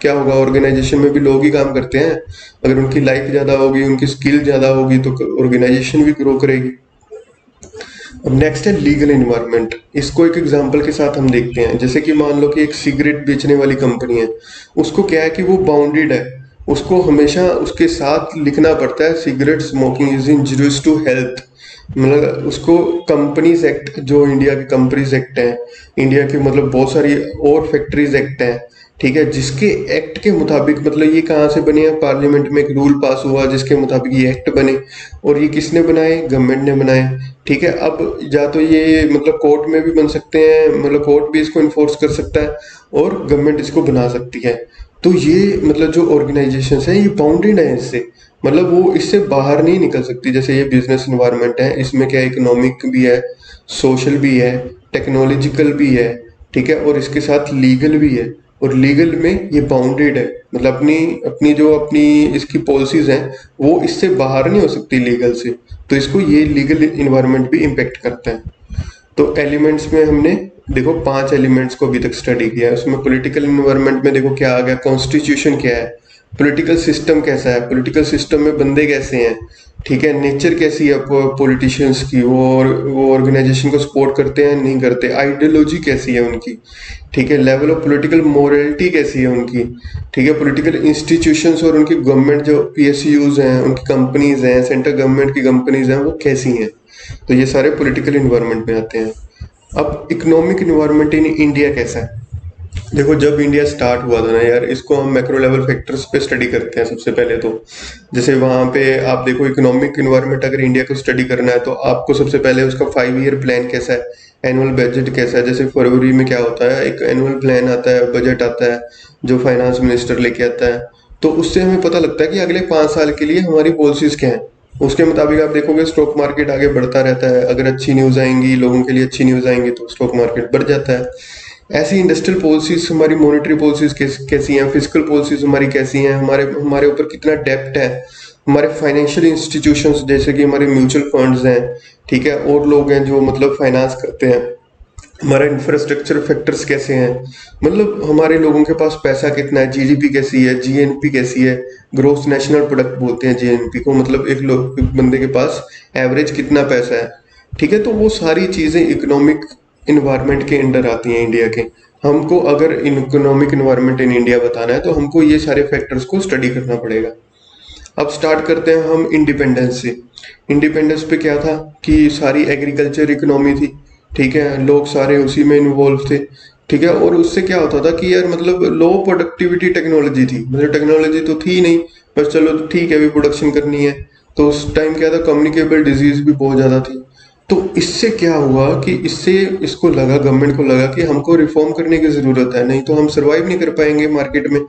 Speaker 1: क्या होगा, ऑर्गेनाइजेशन में भी लोग ही काम करते हैं, अगर उनकी लाइफ ज़्यादा होगी, उनकी स्किल ज़्यादा होगी, तो ऑर्गेनाइजेशन भी ग्रो करेगी। अब नेक्स्ट है लीगल इन्वायरमेंट। इसको एक एग्जांपल के साथ हम देखते हैं। जैसे कि मान लो कि एक सिगरेट बेचने वाली कंपनी है, उसको क्या है कि वो बाउंडेड है, उसको हमेशा उसके साथ लिखना पड़ता है cigarette smoking is injurious to health. मतलब उसको कंपनीज एक्ट, जो इंडिया के कंपनीज एक्ट है, इंडिया के मतलब बहुत सारी और फैक्ट्रीज एक्ट है, ठीक है, जिसके एक्ट के मुताबिक, मतलब ये कहाँ से बने हैं, पार्लियामेंट में एक रूल पास हुआ जिसके मुताबिक ये एक्ट बने, और ये किसने बनाए, गवर्नमेंट ने बनाए, ठीक है। अब या तो ये मतलब कोर्ट में भी बन सकते हैं, मतलब कोर्ट भी इसको इन्फोर्स कर सकता है, और गवर्नमेंट इसको बना सकती है। तो ये मतलब जो ऑर्गेनाइजेशन है ये बाउंडेड है इससे, मतलब वो इससे बाहर नहीं निकल सकती। जैसे ये बिजनेस इन्वायरमेंट है, इसमें क्या इकोनॉमिक भी है, सोशल भी है, टेक्नोलॉजिकल भी है, ठीक है, और इसके साथ लीगल भी है। और लीगल में ये बाउंडेड है, मतलब अपनी अपनी जो अपनी इसकी पॉलिसीज हैं वो इससे बाहर नहीं हो सकती लीगल से, तो इसको ये लीगल इन्वायरमेंट भी इम्पेक्ट करता है। तो एलिमेंट्स में हमने देखो 5 एलिमेंट्स को अभी तक स्टडी किया है। उसमें पॉलिटिकल इन्वायरमेंट में देखो क्या आ गया, कॉन्स्टिट्यूशन क्या है, पॉलिटिकल सिस्टम कैसा है, पॉलिटिकल सिस्टम में बंदे कैसे हैं, ठीक है, नेचर कैसी है पॉलिटिशियंस की, वो ऑर्गेनाइजेशन को सपोर्ट करते हैं नहीं करते, आइडियोलॉजी कैसी है उनकी, ठीक है, लेवल ऑफ पॉलिटिकल मोरलिटी कैसी है उनकी, ठीक है, पॉलिटिकल इंस्टीट्यूशंस और उनकी गवर्नमेंट जो पीएसयूज हैं, उनकी कंपनीज हैं, सेंट्रल गवर्नमेंट की कंपनीज हैं, वो कैसी हैं। तो ये सारे पॉलिटिकल इन्वायरमेंट में आते हैं। अब इकोनॉमिक इन्वायरमेंट इन इंडिया कैसा है, देखो जब इंडिया स्टार्ट हुआ था ना यार, इसको हम मैक्रो लेवल फैक्टर्स पे स्टडी करते हैं सबसे पहले तो। जैसे वहाँ पे आप देखो इकोनॉमिक इन्वायरमेंट, अगर इंडिया को स्टडी करना है तो आपको सबसे पहले उसका 5 ईयर प्लान कैसा है, एनुअल बजट कैसा है। जैसे फरवरी में क्या होता है, एक एनुअल प्लान आता है, बजट आता है, जो फाइनेंस मिनिस्टर लेके आता है, तो उससे हमें पता लगता है कि अगले 5 साल के लिए हमारी पॉलिसीज क्या है, उसके मुताबिक आप देखोगे स्टॉक मार्केट आगे बढ़ता रहता है। अगर अच्छी न्यूज़ आएंगी, लोगों के लिए अच्छी न्यूज़ आएंगी तो स्टॉक मार्केट बढ़ जाता है। ऐसी इंडस्ट्रियल पॉलिसीज, हमारी मॉनेटरी पॉलिसीज कैसी हैं, फिजिकल पॉलिसीज हमारी कैसी हैं, हमारे हमारे ऊपर कितना डेप्ट है, हमारे फाइनेंशियल इंस्टीट्यूशंस जैसे कि हमारे म्यूचुअल फंड्स हैं, ठीक है, और लोग हैं जो मतलब फाइनेंस करते हैं, हमारा इंफ्रास्ट्रक्चर फैक्टर्स कैसे हैं, मतलब हमारे लोगों के पास पैसा कितना है, जीडीपी कैसी है, जीएनपी कैसी है, ग्रोथ नेशनल प्रोडक्ट बोलते हैं जीएनपी को, मतलब एक बंदे के पास एवरेज कितना पैसा है, ठीक है। तो वो सारी चीजें इकोनॉमिक इन्वायरमेंट के अंडर आती हैं इंडिया के। हमको अगर इकोनॉमिक इन्वायरमेंट इन इंडिया बताना है तो हमको ये सारे फैक्टर्स को स्टडी करना पड़ेगा। अब स्टार्ट करते हैं हम इंडिपेंडेंस से। इंडिपेंडेंस पे क्या था कि सारी एग्रीकल्चर इकोनॉमी थी, ठीक है, लोग सारे उसी में इन्वॉल्व थे, ठीक है। और उससे क्या होता था कि यार मतलब लो प्रोडक्टिविटी टेक्नोलॉजी थी, मतलब टेक्नोलॉजी तो थी नहीं, बस चलो ठीक है अभी प्रोडक्शन करनी है। तो उस टाइम क्या था, कम्युनिकेबल डिजीज भी बहुत ज़्यादा थी। तो इससे क्या हुआ कि इससे इसको लगा, गवर्नमेंट को लगा कि हमको रिफॉर्म करने की ज़रूरत है, नहीं तो हम सर्वाइव नहीं कर पाएंगे मार्केट में।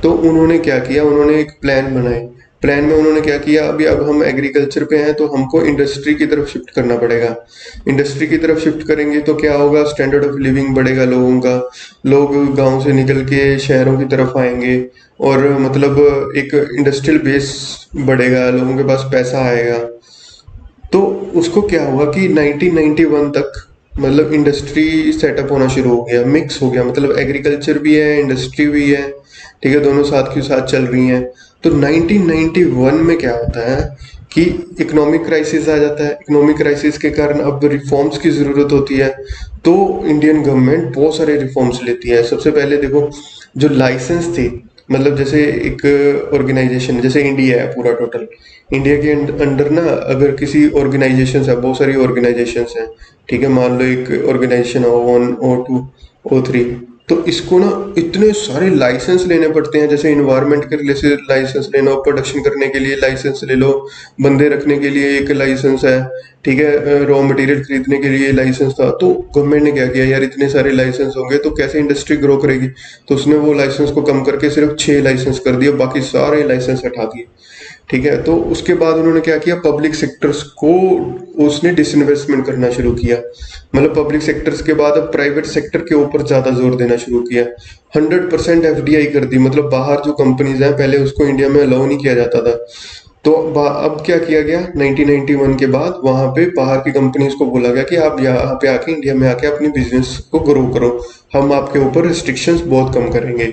Speaker 1: तो उन्होंने क्या किया, उन्होंने एक प्लान बनाए। प्लान में उन्होंने क्या किया, अभी अब हम एग्रीकल्चर पे हैं तो हमको इंडस्ट्री की तरफ शिफ्ट करना पड़ेगा। इंडस्ट्री की तरफ शिफ्ट करेंगे तो क्या होगा, स्टैंडर्ड ऑफ लिविंग बढ़ेगा लोगों का, लोग गांव से निकल के शहरों की तरफ आएंगे, और मतलब एक इंडस्ट्रियल बेस बढ़ेगा, लोगों के पास पैसा आएगा। तो उसको क्या हुआ कि 1991 तक मतलब इंडस्ट्री सेटअप होना शुरू हो गया, मिक्स हो गया, मतलब एग्रीकल्चर भी है, इंडस्ट्री भी है, ठीक है, दोनों साथ के साथ चल रही हैं। तो 1991 में क्या होता है कि इकोनॉमिक क्राइसिस आ जाता है। इकोनॉमिक क्राइसिस के कारण अब रिफॉर्म्स की ज़रूरत होती है। तो इंडियन गवर्नमेंट बहुत सारे रिफॉर्म्स लेती है। सबसे पहले देखो, जो लाइसेंस थे, मतलब जैसे एक ऑर्गेनाइजेशन जैसे इंडिया है पूरा टोटल, इंडिया के अंडर ना अगर किसी ऑर्गेनाइजेशन है, बहुत सारी ऑर्गेनाइजेशन हैं, ठीक है, मान लो एक ऑर्गेनाइजेशन हो, O1 O2 O3, तो इसको ना इतने सारे लाइसेंस लेने पड़ते हैं। जैसे इन्वायरमेंट के रिलेटेड लाइसेंस ले लो, प्रोडक्शन करने के लिए लाइसेंस ले लो, बंदे रखने के लिए एक लाइसेंस है, ठीक है, रॉ मटेरियल खरीदने के लिए लाइसेंस था। तो गवर्नमेंट ने क्या किया, यार इतने सारे लाइसेंस होंगे तो कैसे इंडस्ट्री ग्रो करेगी, तो उसने वो लाइसेंस को कम करके सिर्फ 6 लाइसेंस कर दिया, बाकी सारे लाइसेंस हटा दिए, ठीक है। तो उसके बाद उन्होंने क्या किया, पब्लिक सेक्टर्स को उसने डिसइन्वेस्टमेंट करना शुरू किया, मतलब पब्लिक सेक्टर्स के बाद अब प्राइवेट सेक्टर के ऊपर ज्यादा जोर देना शुरू किया। 100% एफडीआई कर दी, मतलब बाहर जो कंपनीज हैं पहले उसको इंडिया में अलाउ नहीं किया जाता था। तो अब क्या किया गया, 1991 के बाद वहां पे बाहर की कंपनीज को बोला गया कि आप यहाँ पे आके इंडिया में आके अपनी बिजनेस को ग्रो करो, हम आपके ऊपर रिस्ट्रिक्शंस बहुत कम करेंगे।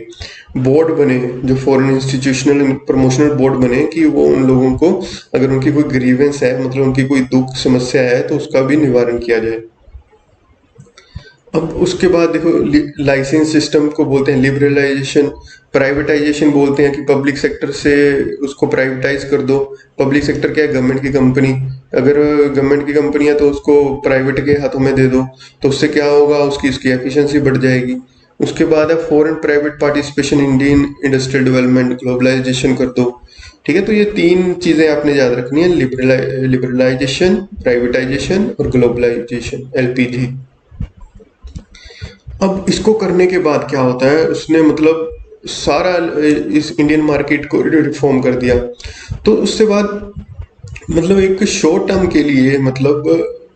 Speaker 1: बोर्ड बने, जो फॉरेन इंस्टीट्यूशनल प्रमोशनल बोर्ड बने कि वो उन लोगों को अगर उनकी कोई ग्रीवेंस है, मतलब उनकी कोई दुख समस्या है, तो उसका भी निवारण किया जाए। अब उसके बाद देखो, लाइसेंस सिस्टम को बोलते हैं लिबरलाइजेशन, प्राइवेटाइजेशन बोलते हैं कि पब्लिक सेक्टर से उसको प्राइवेटाइज कर दो। पब्लिक सेक्टर क्या है, गवर्नमेंट की कंपनी, अगर गवर्नमेंट की कंपनी है तो उसको प्राइवेट के हाथों में दे दो, तो उससे क्या होगा, उसकी एफिशिएंसी बढ़ जाएगी। उसके बाद है foreign private participation, Indian industrial development, globalisation कर दो, ठीक है। तो ये 3 चीजें आपने याद रखनी है, लिबरलाइजेशन, प्राइवेटाइजेशन और ग्लोबलाइजेशन, एलपीजी। अब इसको करने के बाद क्या होता है, उसने मतलब सारा इस इंडियन मार्केट को रिफॉर्म कर दिया। तो उससे बाद मतलब एक शॉर्ट टर्म के लिए मतलब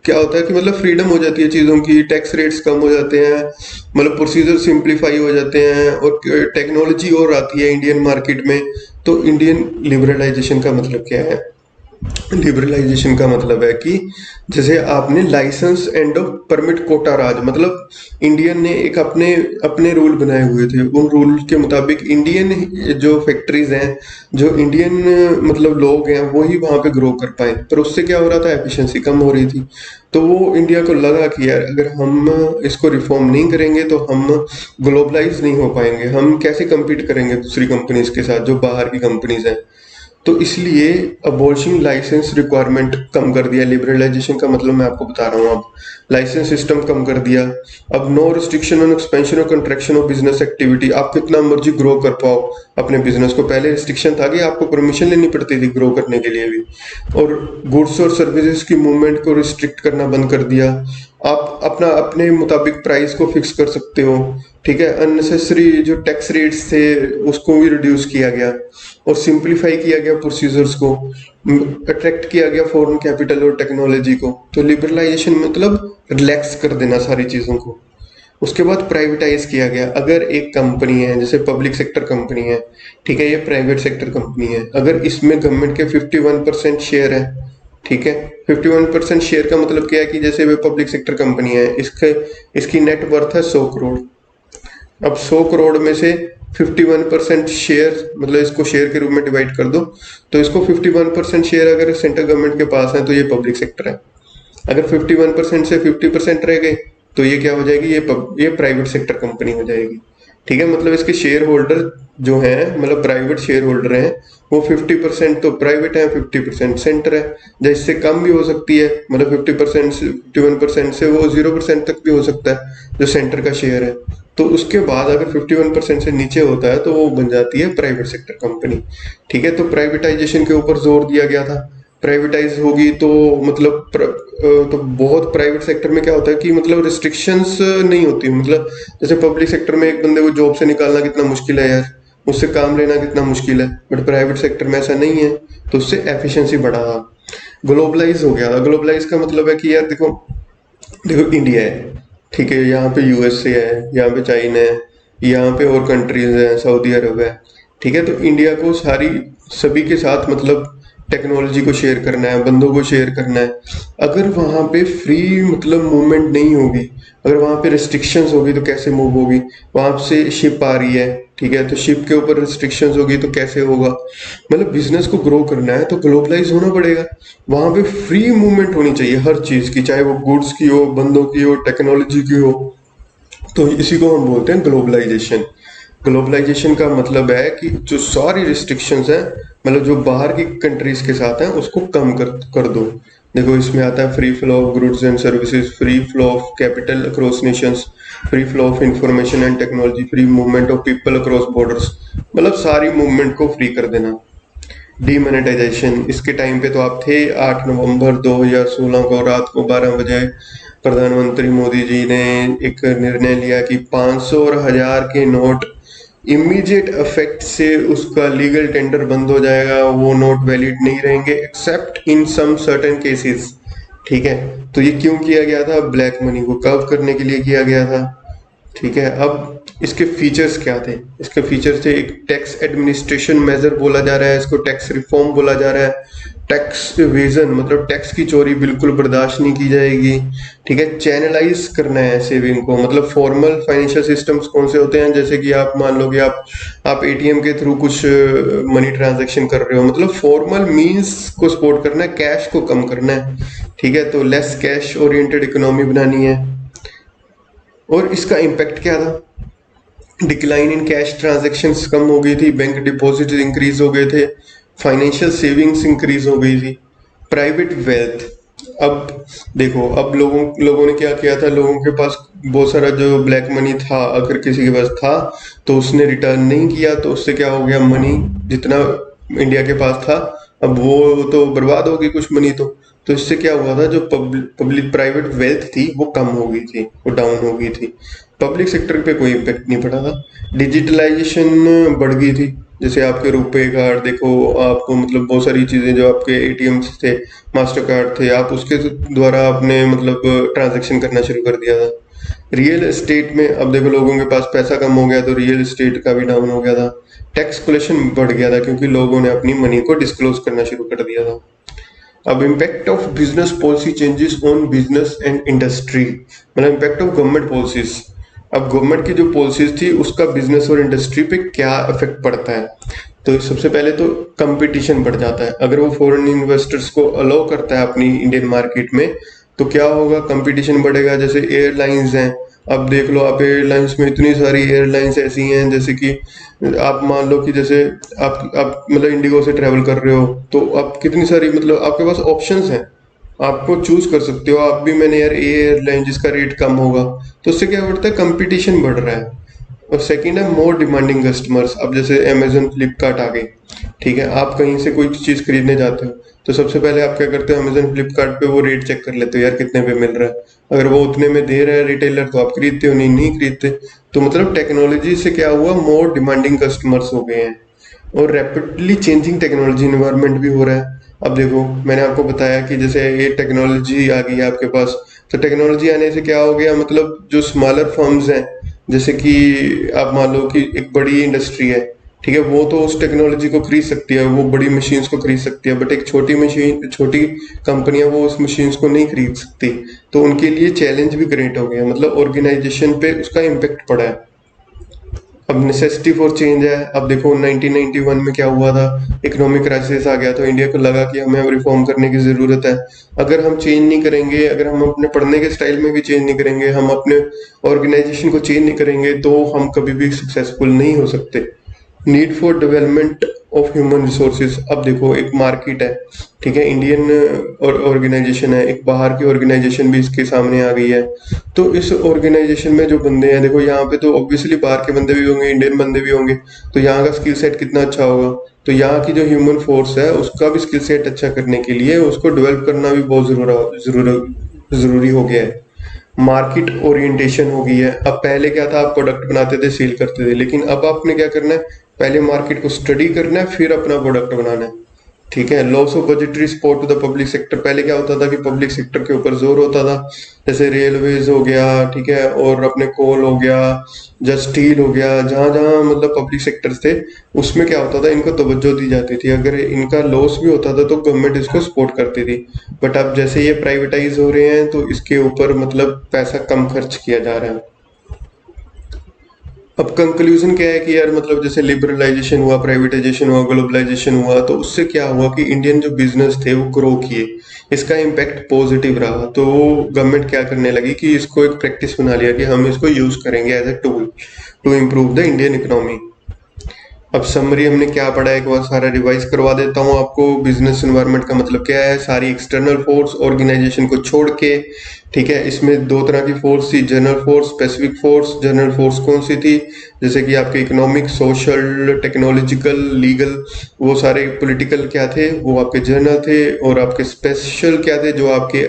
Speaker 1: क्या होता है कि मतलब फ्रीडम हो जाती है चीज़ों की, टैक्स रेट्स कम हो जाते हैं, मतलब प्रोसीजर सिंप्लीफाई हो जाते हैं, और टेक्नोलॉजी और आती है इंडियन मार्केट में। तो इंडियन लिबरलाइजेशन का मतलब क्या है, लिबरलाइजेशन का मतलब है कि जैसे आपने licence and of permit quota Raj, मतलब इंडियन ने एक अपने अपने रूल बनाए हुए थे, उन रूल के मुताबिक इंडियन जो फैक्ट्रीज हैं, जो इंडियन मतलब लोग हैं, वो ही वहां पे ग्रो कर पाए। पर उससे क्या हो रहा था, एफिशिएंसी कम हो रही थी। तो वो इंडिया को लगा कि यार अगर हम इसको रिफॉर्म नहीं करेंगे तो हम ग्लोबलाइज नहीं हो पाएंगे, हम कैसे कम्पीट करेंगे दूसरी कंपनीज के साथ जो बाहर की कंपनीज हैं। तो इसलिए अबॉलिशिंग लाइसेंस रिक्वायरमेंट कम कर दिया। लिबरलाइजेशन का मतलब मैं आपको बता रहा हूँ, अब लाइसेंस सिस्टम कम कर दिया। अब नो रिस्ट्रिक्शन ऑन एक्सपेंशन और कंट्रैक्शन ऑफ बिजनेस एक्टिविटी, आप कितना मर्जी ग्रो कर पाओ अपने बिजनेस को। पहले रिस्ट्रिक्शन था कि आपको परमिशन लेनी पड़ती थी ग्रो करने के लिए भी। और गुड्स और सर्विसेज की मूवमेंट को रिस्ट्रिक्ट करना बंद कर दिया। आप अपना अपने मुताबिक प्राइस को फिक्स कर सकते हो। ठीक है, अननेसेसरी जो टैक्स रेट्स थे उसको भी रिड्यूस किया गया और सिंपलीफाई किया गया प्रोसीजर्स को, अट्रैक्ट किया गया फॉरेन कैपिटल और टेक्नोलॉजी को। तो लिबरलाइजेशन मतलब रिलैक्स कर देना सारी चीज़ों को। उसके बाद प्राइवेटाइज किया गया। अगर एक कंपनी है, जैसे पब्लिक सेक्टर कंपनी है, ठीक है, ये प्राइवेट सेक्टर कंपनी है, अगर इसमें गवर्नमेंट के 51% शेयर है, ठीक है, 51% शेयर का मतलब क्या है कि जैसे वे पब्लिक सेक्टर कंपनी है, इसकी नेट वर्थ है 100 करोड़। अब 100 करोड़ में से 51% शेयर, मतलब इसको शेयर के रूप में डिवाइड कर दो, तो इसको 51% शेयर अगर सेंट्रल गवर्नमेंट के पास है तो ये पब्लिक सेक्टर है। अगर 51% से 50% रह गए तो ये क्या हो जाएगी, ये प्राइवेट सेक्टर कंपनी हो जाएगी। ठीक है, मतलब इसके शेयर होल्डर जो हैं, मतलब प्राइवेट शेयर होल्डर हैं, वो 50% तो प्राइवेट है, 50% सेंटर है। या इससे कम भी हो सकती है, मतलब 50% से 51% से वो 0% तक भी हो सकता है जो सेंटर का शेयर है। तो उसके बाद अगर 51% से नीचे होता है तो वो बन जाती है प्राइवेट सेक्टर कंपनी। ठीक है, तो प्राइवेटाइजेशन के ऊपर जोर दिया गया था। प्राइवेटाइज होगी तो मतलब तो बहुत प्राइवेट सेक्टर में क्या होता है कि मतलब रिस्ट्रिक्शंस नहीं होती। मतलब जैसे पब्लिक सेक्टर में एक बंदे को जॉब से निकालना कितना मुश्किल है यार, उससे काम लेना कितना मुश्किल है, बट प्राइवेट सेक्टर में ऐसा नहीं है, तो उससे एफिशिएंसी बढ़ा। ग्लोबलाइज हो गया। ग्लोबलाइज का मतलब है कि यार देखो, देखो इंडिया है, ठीक है, यहाँ पे यूएसए है, यहाँ पे चाइना है, यहाँ पे और कंट्रीज हैं, सऊदी अरब है। ठीक है, तो इंडिया को सभी के साथ मतलब टेक्नोलॉजी को शेयर करना है, बंदों को शेयर करना है। अगर वहाँ पे फ्री मतलब मूवमेंट नहीं होगी, अगर वहाँ पे रिस्ट्रिक्शंस होगी तो कैसे मूव होगी। वहाँ से शिप आ रही है, ठीक है, तो शिप के ऊपर रिस्ट्रिक्शंस होगी तो कैसे होगा। मतलब बिजनेस को ग्रो करना है तो ग्लोबलाइज होना पड़ेगा। वहाँ पे फ्री मूवमेंट होनी चाहिए हर चीज़ की, चाहे वो गुड्स की हो, बंदों की हो, टेक्नोलॉजी की हो। तो इसी को हम बोलते हैं ग्लोबलाइजेशन। ग्लोबलाइजेशन का मतलब है कि जो सारी रिस्ट्रिक्शंस हैं, मतलब जो बाहर की कंट्रीज के साथ हैं, उसको कम कर दो। देखो इसमें आता है free flow of goods and services, free flow of capital across Nations, free flow of information and technology, free movement of people across borders. मतलब सारी मूवमेंट को फ्री कर देना। डीमोनेटाइजेशन, इसके टाइम पे तो आप थे, 8 नवंबर 2016 को रात को 12 बजे प्रधानमंत्री मोदी जी ने एक निर्णय लिया कि 500 और 1000 के नोट इमीडिएट इफेक्ट से उसका लीगल टेंडर बंद हो जाएगा, वो नोट वैलिड नहीं रहेंगे except in some certain cases. ठीक है, तो ये क्यों किया गया था? ब्लैक मनी को कर्व करने के लिए किया गया था। ठीक है, अब इसके फीचर्स क्या थे? इसके फीचर्स थे, एक टैक्स एडमिनिस्ट्रेशन मेजर बोला जा रहा है, इसको टैक्स रिफॉर्म बोला जा रहा है। टैक्स इवेजन मतलब टैक्स की चोरी बिल्कुल बर्दाश्त नहीं की जाएगी। ठीक है, चैनलाइज करना है सेविंग को। मतलब फॉर्मल फाइनेंशियल सिस्टम्स कौन से होते हैं, जैसे कि आप मान लो कि आप एटीएम के थ्रू कुछ मनी ट्रांजैक्शन कर रहे हो, मतलब फॉर्मल मींस को सपोर्ट करना है, कैश को कम करना है। ठीक है, तो लेस कैश ओरिएंटेड इकोनॉमी बनानी है। और इसका इम्पैक्ट क्या था? डिक्लाइन इन कैश ट्रांजैक्शंस कम हो गई थी, बैंक डिपॉजिट इंक्रीज हो गए थे, फाइनेंशियल सेविंग्स इंक्रीज हो गई थी। प्राइवेट वेल्थ, अब देखो, अब लोगों ने क्या किया था, लोगों के पास बहुत सारा जो ब्लैक मनी था, अगर किसी के पास था तो उसने रिटर्न नहीं किया, तो उससे क्या हो गया, मनी जितना इंडिया के पास था अब वो तो बर्बाद हो गई कुछ मनी। तो इससे क्या हुआ था, जो पब्लिक प्राइवेट वेल्थ थी वो कम हो गई थी, वो डाउन हो गई थी। पब्लिक सेक्टर पे कोई इम्पेक्ट नहीं पड़ा था। डिजिटलाइजेशन बढ़ गई थी, जैसे आपके रुपए कार्ड देखो, आपको मतलब बहुत सारी चीज़ें जो आपके एटीएम थे, मास्टर कार्ड थे, आप उसके द्वारा आपने मतलब ट्रांजैक्शन करना शुरू कर दिया था। रियल एस्टेट में अब देखो, लोगों के पास पैसा कम हो गया तो रियल एस्टेट का भी डाउन हो गया था। टैक्स कलेक्शन बढ़ गया था क्योंकि लोगों ने अपनी मनी को डिस्क्लोज करना शुरू कर दिया था। अब impact of business policy changes on business and industry, मतलब इम्पैक्ट ऑफ गवर्नमेंट पॉलिसीज। अब गवर्नमेंट की जो पॉलिसीज थी उसका बिजनेस और इंडस्ट्री पे क्या इफेक्ट पड़ता है? तो सबसे पहले तो कंपटीशन बढ़ जाता है। अगर वो फॉरेन इन्वेस्टर्स को अलाउ करता है अपनी इंडियन मार्केट में तो क्या होगा, कंपटीशन बढ़ेगा। जैसे एयरलाइंस हैं, अब देख लो आप, एयरलाइंस में इतनी सारी एयरलाइंस ऐसी हैं, जैसे कि आप मान लो कि जैसे आप मतलब इंडिगो से ट्रैवल कर रहे हो तो आप कितनी सारी मतलब आपके पास ऑप्शंस हैं, आपको चूज कर सकते हो। आप भी मैंने यार एयरलाइन जिसका रेट कम होगा, तो उससे क्या बढ़ता है, कंपटीशन बढ़ रहा है। और सेकंड है मोर डिमांडिंग कस्टमर्स। अब जैसे अमेजोन फ्लिपकार्ट आ गई, ठीक है, आप कहीं से कोई चीज़ खरीदने जाते हो तो सबसे पहले आप क्या करते हो, अमेजोन फ्लिपकार्ट पे वो रेट चेक कर लेते हो यार कितने पे मिल रहा है। अगर वो उतने में दे रहा है रिटेलर तो आप खरीदते हो, नहीं नहीं खरीदते। तो मतलब टेक्नोलॉजी से क्या हुआ, मोर डिमांडिंग कस्टमर्स हो गए हैं और रैपिडली चेंजिंग टेक्नोलॉजी इन्वायरमेंट भी हो रहा है। अब देखो मैंने आपको बताया कि जैसे ये टेक्नोलॉजी आ गई है आपके पास, तो टेक्नोलॉजी आने से क्या हो गया, मतलब जो स्मॉलर फर्म्स हैं, जैसे कि आप मान लो कि एक बड़ी इंडस्ट्री है, ठीक है, वो तो उस टेक्नोलॉजी को खरीद सकती है, वो बड़ी मशीन्स को खरीद सकती है, बट एक छोटी मशीन, छोटी कंपनियां वो उस मशीन्स को नहीं खरीद सकती। तो उनके लिए चैलेंज भी क्रिएट हो गया, मतलब ऑर्गेनाइजेशन पे उसका इम्पेक्ट पड़ा है। अब नेसेसिटी फॉर चेंज है। अब देखो 1991 में क्या हुआ था, इकोनॉमिक क्राइसिस आ गया, तो इंडिया को लगा कि हमें अब रिफॉर्म करने की ज़रूरत है। अगर हम चेंज नहीं करेंगे, अगर हम अपने पढ़ने के स्टाइल में भी चेंज नहीं करेंगे, हम अपने ऑर्गेनाइजेशन को चेंज नहीं करेंगे, तो हम कभी भी सक्सेसफुल नहीं हो सकते। Need for development of human resources. अब देखो एक मार्केट है, ठीक है, इंडियन और ऑर्गेनाइजेशन है, एक बाहर की ऑर्गेनाइजेशन भी इसके सामने आ गई है। तो इस ऑर्गेनाइजेशन में जो बंदे हैं, देखो यहाँ पे तो ऑब्वियसली बाहर के बंदे भी होंगे, इंडियन बंदे भी होंगे, तो यहाँ का स्किल सेट कितना अच्छा होगा। तो यहाँ की जो ह्यूमन फोर्स है उसका भी स्किल सेट अच्छा करने के लिए उसको डेवलप करना भी बहुत जरूरी हो गया है। मार्केट ओरिएंटेशन हो गई है। अब पहले क्या था, आप प्रोडक्ट बनाते थे, सेल करते थे, लेकिन अब आपने क्या करना है, पहले मार्केट को स्टडी करना है, फिर अपना प्रोडक्ट बनाना है। ठीक है। Loss of budgetary support to the public sector. पहले क्या होता था कि पब्लिक सेक्टर के ऊपर जोर होता था, जैसे रेलवेज हो गया, ठीक है, और अपने कोल हो गया, जस्ट स्टील हो गया, जहां जहां मतलब पब्लिक सेक्टर्स थे उसमें क्या होता था, इनको तवज्जो दी जाती थी। अगर इनका लॉस भी होता था तो गवर्नमेंट इसको सपोर्ट करती थी। बट अब जैसे ये प्राइवेटाइज हो रहे हैं तो इसके ऊपर मतलब पैसा कम खर्च किया जा रहा है। अब कंक्लूजन क्या है कि यार मतलब जैसे लिबरलाइजेशन हुआ, प्राइवेटाइजेशन हुआ, ग्लोबलाइजेशन हुआ, तो उससे क्या हुआ कि इंडियन जो बिजनेस थे वो ग्रो किए, इसका इम्पैक्ट पॉजिटिव रहा। तो गवर्नमेंट क्या करने लगी कि इसको एक प्रैक्टिस बना लिया कि हम इसको यूज करेंगे as a tool to improve the Indian economy. अब समरी हमने क्या पढ़ा है, एक बार सारा रिवाइज करवा देता हूँ आपको। बिजनेस एनवायरनमेंट का मतलब क्या है, सारी एक्सटर्नल फोर्स ऑर्गेनाइजेशन को छोड़ के, ठीक है, इसमें दो तरह की फोर्स थी, general force, specific force. General force कौन सी थी, जैसे कि आपके इकोनॉमिक, सोशल, टेक्नोलॉजिकल, लीगल, वो सारे पॉलिटिकल क्या थे वो आपके जनरल थे। और आपके स्पेशल क्या थे, जो आपके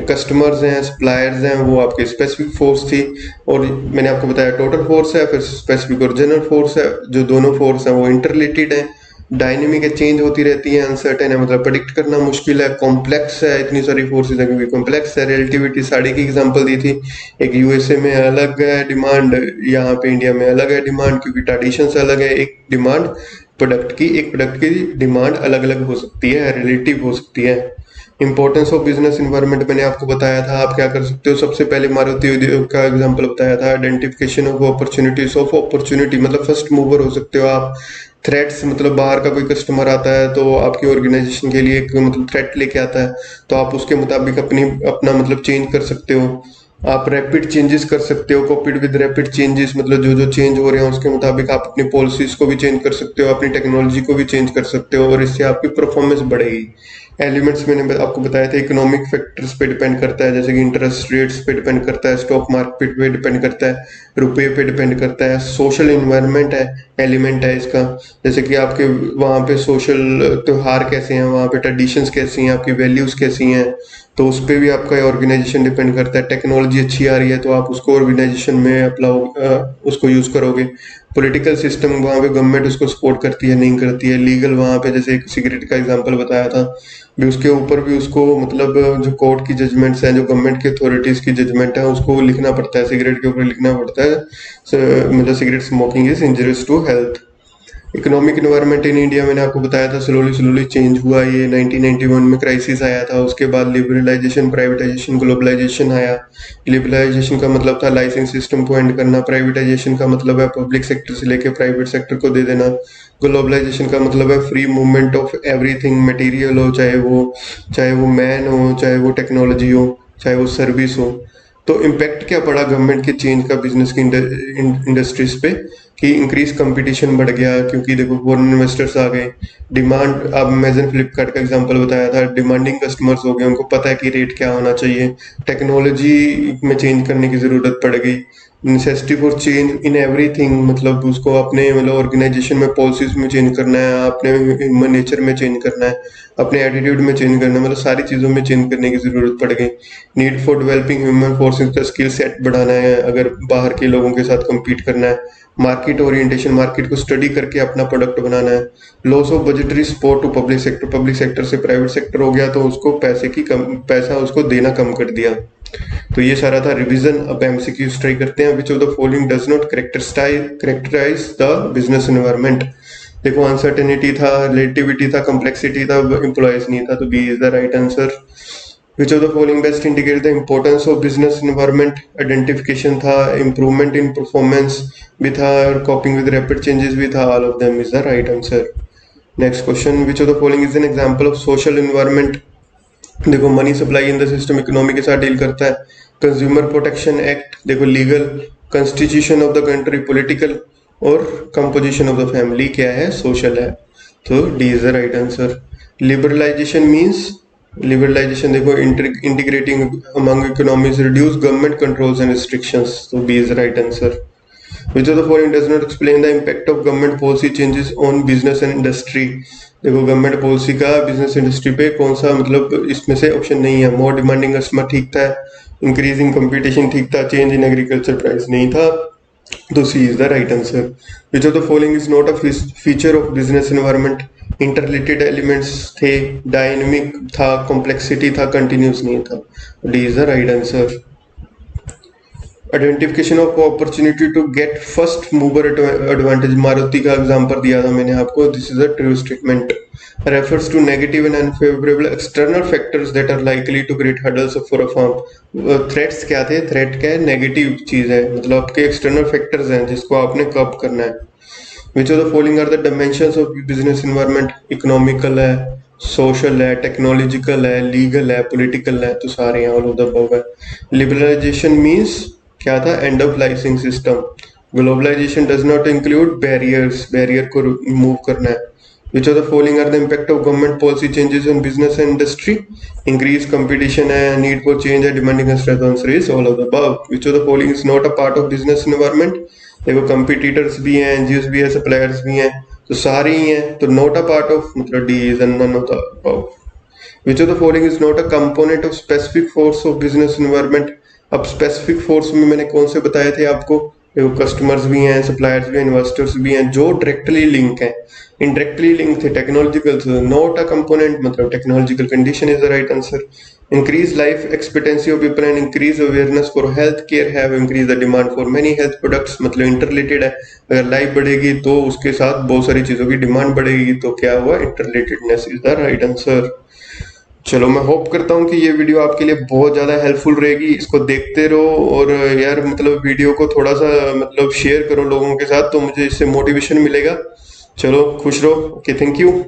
Speaker 1: कस्टमर्स हैं, सप्लायर्स हैं, वो आपके स्पेसिफिक फोर्स थी। और मैंने आपको बताया टोटल फोर्स है, फिर स्पेसिफिक और जनरल फोर्स है। जो दोनों फोर्स हैं वो इंटररिलेटेड है, डायनेमिक है, चेंज होती रहती है, अनसर्टेन है, मतलब प्रेडिक्ट करना मुश्किल है, कॉम्प्लेक्स है, इतनी सारी फोर्सेज है क्योंकि कॉम्प्लेक्स है। रिलेटिविटी साड़ी की एग्जांपल दी थी, एक यूएसए में अलग है डिमांड, यहाँ पे इंडिया में अलग है डिमांड, क्योंकि ट्रेडिशंस अलग है। एक डिमांड प्रोडक्ट की, एक प्रोडक्ट की डिमांड अलग अलग हो सकती है, रिलेटिव हो सकती है। इंपॉर्टेंस ऑफ बिजनेस एनवायरनमेंट मैंने आपको बताया था, आप क्या कर सकते हो। सबसे पहले मारुति उद्योग का एग्जांपल बताया था। Identification of opportunities of opportunity, मतलब फर्स्ट मूवर हो सकते हो आप। थ्रेट्स, मतलब बाहर का कोई कस्टमर आता है तो आपकी ऑर्गेनाइजेशन के लिए एक मतलब थ्रेट लेके आता है, तो आप उसके मुताबिक अपना मतलब चेंज कर सकते हो। आप रैपिड चेंजेस कर सकते हो, कोपिड विद रैपिड चेंजेस, मतलब जो जो चेंज हो रहे हैं उसके मुताबिक आप अपनी पॉलिसीज को भी चेंज कर सकते हो, अपनी टेक्नोलॉजी को भी चेंज कर सकते हो, और इससे आपकी परफॉर्मेंस बढ़ेगी। एलिमेंट्स मैंने आपको बताया था, इकोनॉमिक फैक्टर्स पे डिपेंड करता है, जैसे कि इंटरेस्ट रेट्स पे डिपेंड करता है, स्टॉक मार्केट पे डिपेंड करता है, रुपये पे डिपेंड करता है। सोशल इन्वायरमेंट है, एलिमेंट है इसका, जैसे कि आपके वहाँ पे सोशल त्योहार कैसे हैं, वहाँ पे ट्रेडिशंस कैसी हैं, आपकी वैल्यूज कैसी हैं, तो उस पर भी आपका ऑर्गेनाइजेशन डिपेंड करता है। टेक्नोलॉजी अच्छी आ रही है तो आप उसको ऑर्गेनाइजेशन में उसको यूज करोगे। पॉलिटिकल सिस्टम, वहाँ पे गवर्नमेंट उसको सपोर्ट करती है नहीं करती है। लीगल, वहाँ पे जैसे एक सिगरेट का एग्जांपल बताया था, भी उसके ऊपर भी उसको मतलब जो कोर्ट की जजमेंट्स हैं, जो गवर्नमेंट की अथॉरिटीज की जजमेंट है, उसको लिखना पड़ता है, सिगरेट के ऊपर लिखना पड़ता है, मतलब cigarette smoking is injurious to health. Economic environment in India मैंने आपको बताया था, स्लोली स्लोली चेंज हुआ। ये 1991 में क्राइसिस आया था, उसके बाद लिबरलाइजेशन, प्राइवेटाइजेशन, ग्लोबलाइजेशन आया। लिबरलाइजेशन का मतलब था लाइसेंस सिस्टम को एंड करना, प्राइवेटाइजेशन का मतलब है पब्लिक सेक्टर से लेके प्राइवेट सेक्टर को दे देना, ग्लोबलाइजेशन का मतलब है free movement of everything, material हो, चाहे वो मैन हो, चाहे वो टेक्नोलॉजी हो, चाहे वो सर्विस हो। तो इम्पैक्ट क्या पड़ा गवर्नमेंट के चेंज का बिजनेस की इंडस्ट्रीज पे, कि इंक्रीज कंपटीशन बढ़ गया, क्योंकि देखो फॉरेन इन्वेस्टर्स आ गए। डिमांड, अब अमेजन फ्लिपकार्ट का एग्जांपल बताया था, डिमांडिंग कस्टमर्स हो गए, उनको पता है कि रेट क्या होना चाहिए, टेक्नोलॉजी में चेंज करने की जरूरत पड़ गई। Necessity for change in everything, मतलब उसको अपने मतलब ऑर्गेनाइजेशन में पॉलिसीज में चेंज करना है, अपने ह्यूमन नेचर में चेंज करना है, अपने एटीट्यूड में चेंज करना है, मतलब सारी चीज़ों में चेंज करने की ज़रूरत पड़ गई। Need for developing human forces का स्किल सेट बढ़ाना है अगर बाहर के लोगों के साथ कम्पीट करना है। मार्केट ओरिएंटेशन, मार्केट को स्टडी करके अपना प्रोडक्ट बनाना है। Loss of budgetary support to public sector से प्राइवेट सेक्टर हो गया तो उसको पैसा उसको देना कम कर दिया। तो ये सारा था रिवीजन। अब एमसीक्यूज ट्राई करते हैं। Which of the following does not characterise the business environment. देखो अनसर्टेनिटी था, रिलेटिविटी था, कॉम्प्लेक्सिटी था, एम्प्लॉयज नहीं था, तो B is the right answer. Which of the following best indicate the importance of business environment. Identification था, improvement in performance भी था, और कॉपिंग विद रैपिड चेंजेस भी था। All of them is the right answer. Next question, which of the following is an example of social environment. देखो money supply in the system economy के साथ deal करता है। कंज्यूमर प्रोटेक्शन एक्ट, देखो legal, constitution of the country political, और composition of the family क्या है, social है। तो D is the right answer. Liberalisation means, liberalisation देखो integrating among economies, reduce government controls and restrictions, तो B is the right answer. Which of the following does not explain the impact of government policy changes on business and industry। देखो government policy का business industry पे कौन सा, मतलब इसमें से option नहीं है। मोर डिमांडिंग कस्टमर ठीक था, इंक्रीजिंग कंपटीशन ठीक था, चेंज इन एग्रीकल्चर प्राइस नहीं था, तो C is the right answer. Which of the following is not a feature of business environment. Interrelated elements थे, डायनेमिक था, कॉम्प्लेक्सिटी था, कंटिन्यूस नहीं था, D is the right answer. Identification of opportunity to get first mover advantage, Maruti का example दिया था मैंने आपको, this is a true statement. Refers to negative and unfavourable external factors that are likely to create hurdles for a firm. Threats क्या थे, threat क्या है, negative चीज है, मतलब आपके एक्सटर्नल फैक्टर्स हैं जिसको आपने कर्ब करना है। Which of the following are the dimensions of business environment. Economical है, सोशल है, टेक्नोलॉजिकल है, लीगल है, पॉलिटिकल है, तो सारे हैं, ऑल ऑफ द अबव है। लिबरलाइजेशन मींस क्या था, end of licensing system. Globalisation does not include barriers, barrier को रिमूव करना है। Which of the following are the impact of government policy changes on business and industry. Increase competition है, need for change है, demanding answer is all of the above. Which of the following is not a part of business environment. देखो competitors भी हैं, NGOs भी है, suppliers भी हैं, तो सारे ही हैं, तो नॉट अ पार्ट ऑफ, मतलब D is none of the above. Which of the following is not a component of specific force of business environment. अब स्पेसिफिक फोर्स में मैंने कौन से बताए थे आपको, देखो कस्टमर्स भी हैं, सप्लायर्स भी हैं, इन्वेस्टर्स भी हैं, जो डायरेक्टली लिंक हैं। इनडायरेक्टली लिंक थे टेक्नोलॉजिकल, नॉट अ कंपोनेंट, मतलब technological condition is the right answer. Increase life expectancy of people and increase awareness for health care have increase the demand for many health products, मतलब interrelated है। अगर life बढ़ेगी तो उसके साथ बहुत सारी चीजों की डिमांड बढ़ेगी, तो क्या हुआ, इंटररिलेटेडनेस इज द राइट आंसर। चलो मैं होप करता हूँ कि ये वीडियो आपके लिए बहुत ज़्यादा हेल्पफुल रहेगी। इसको देखते रहो और यार मतलब वीडियो को थोड़ा सा मतलब शेयर करो लोगों के साथ, तो मुझे इससे मोटिवेशन मिलेगा। चलो खुश रहो। Okay, thank you.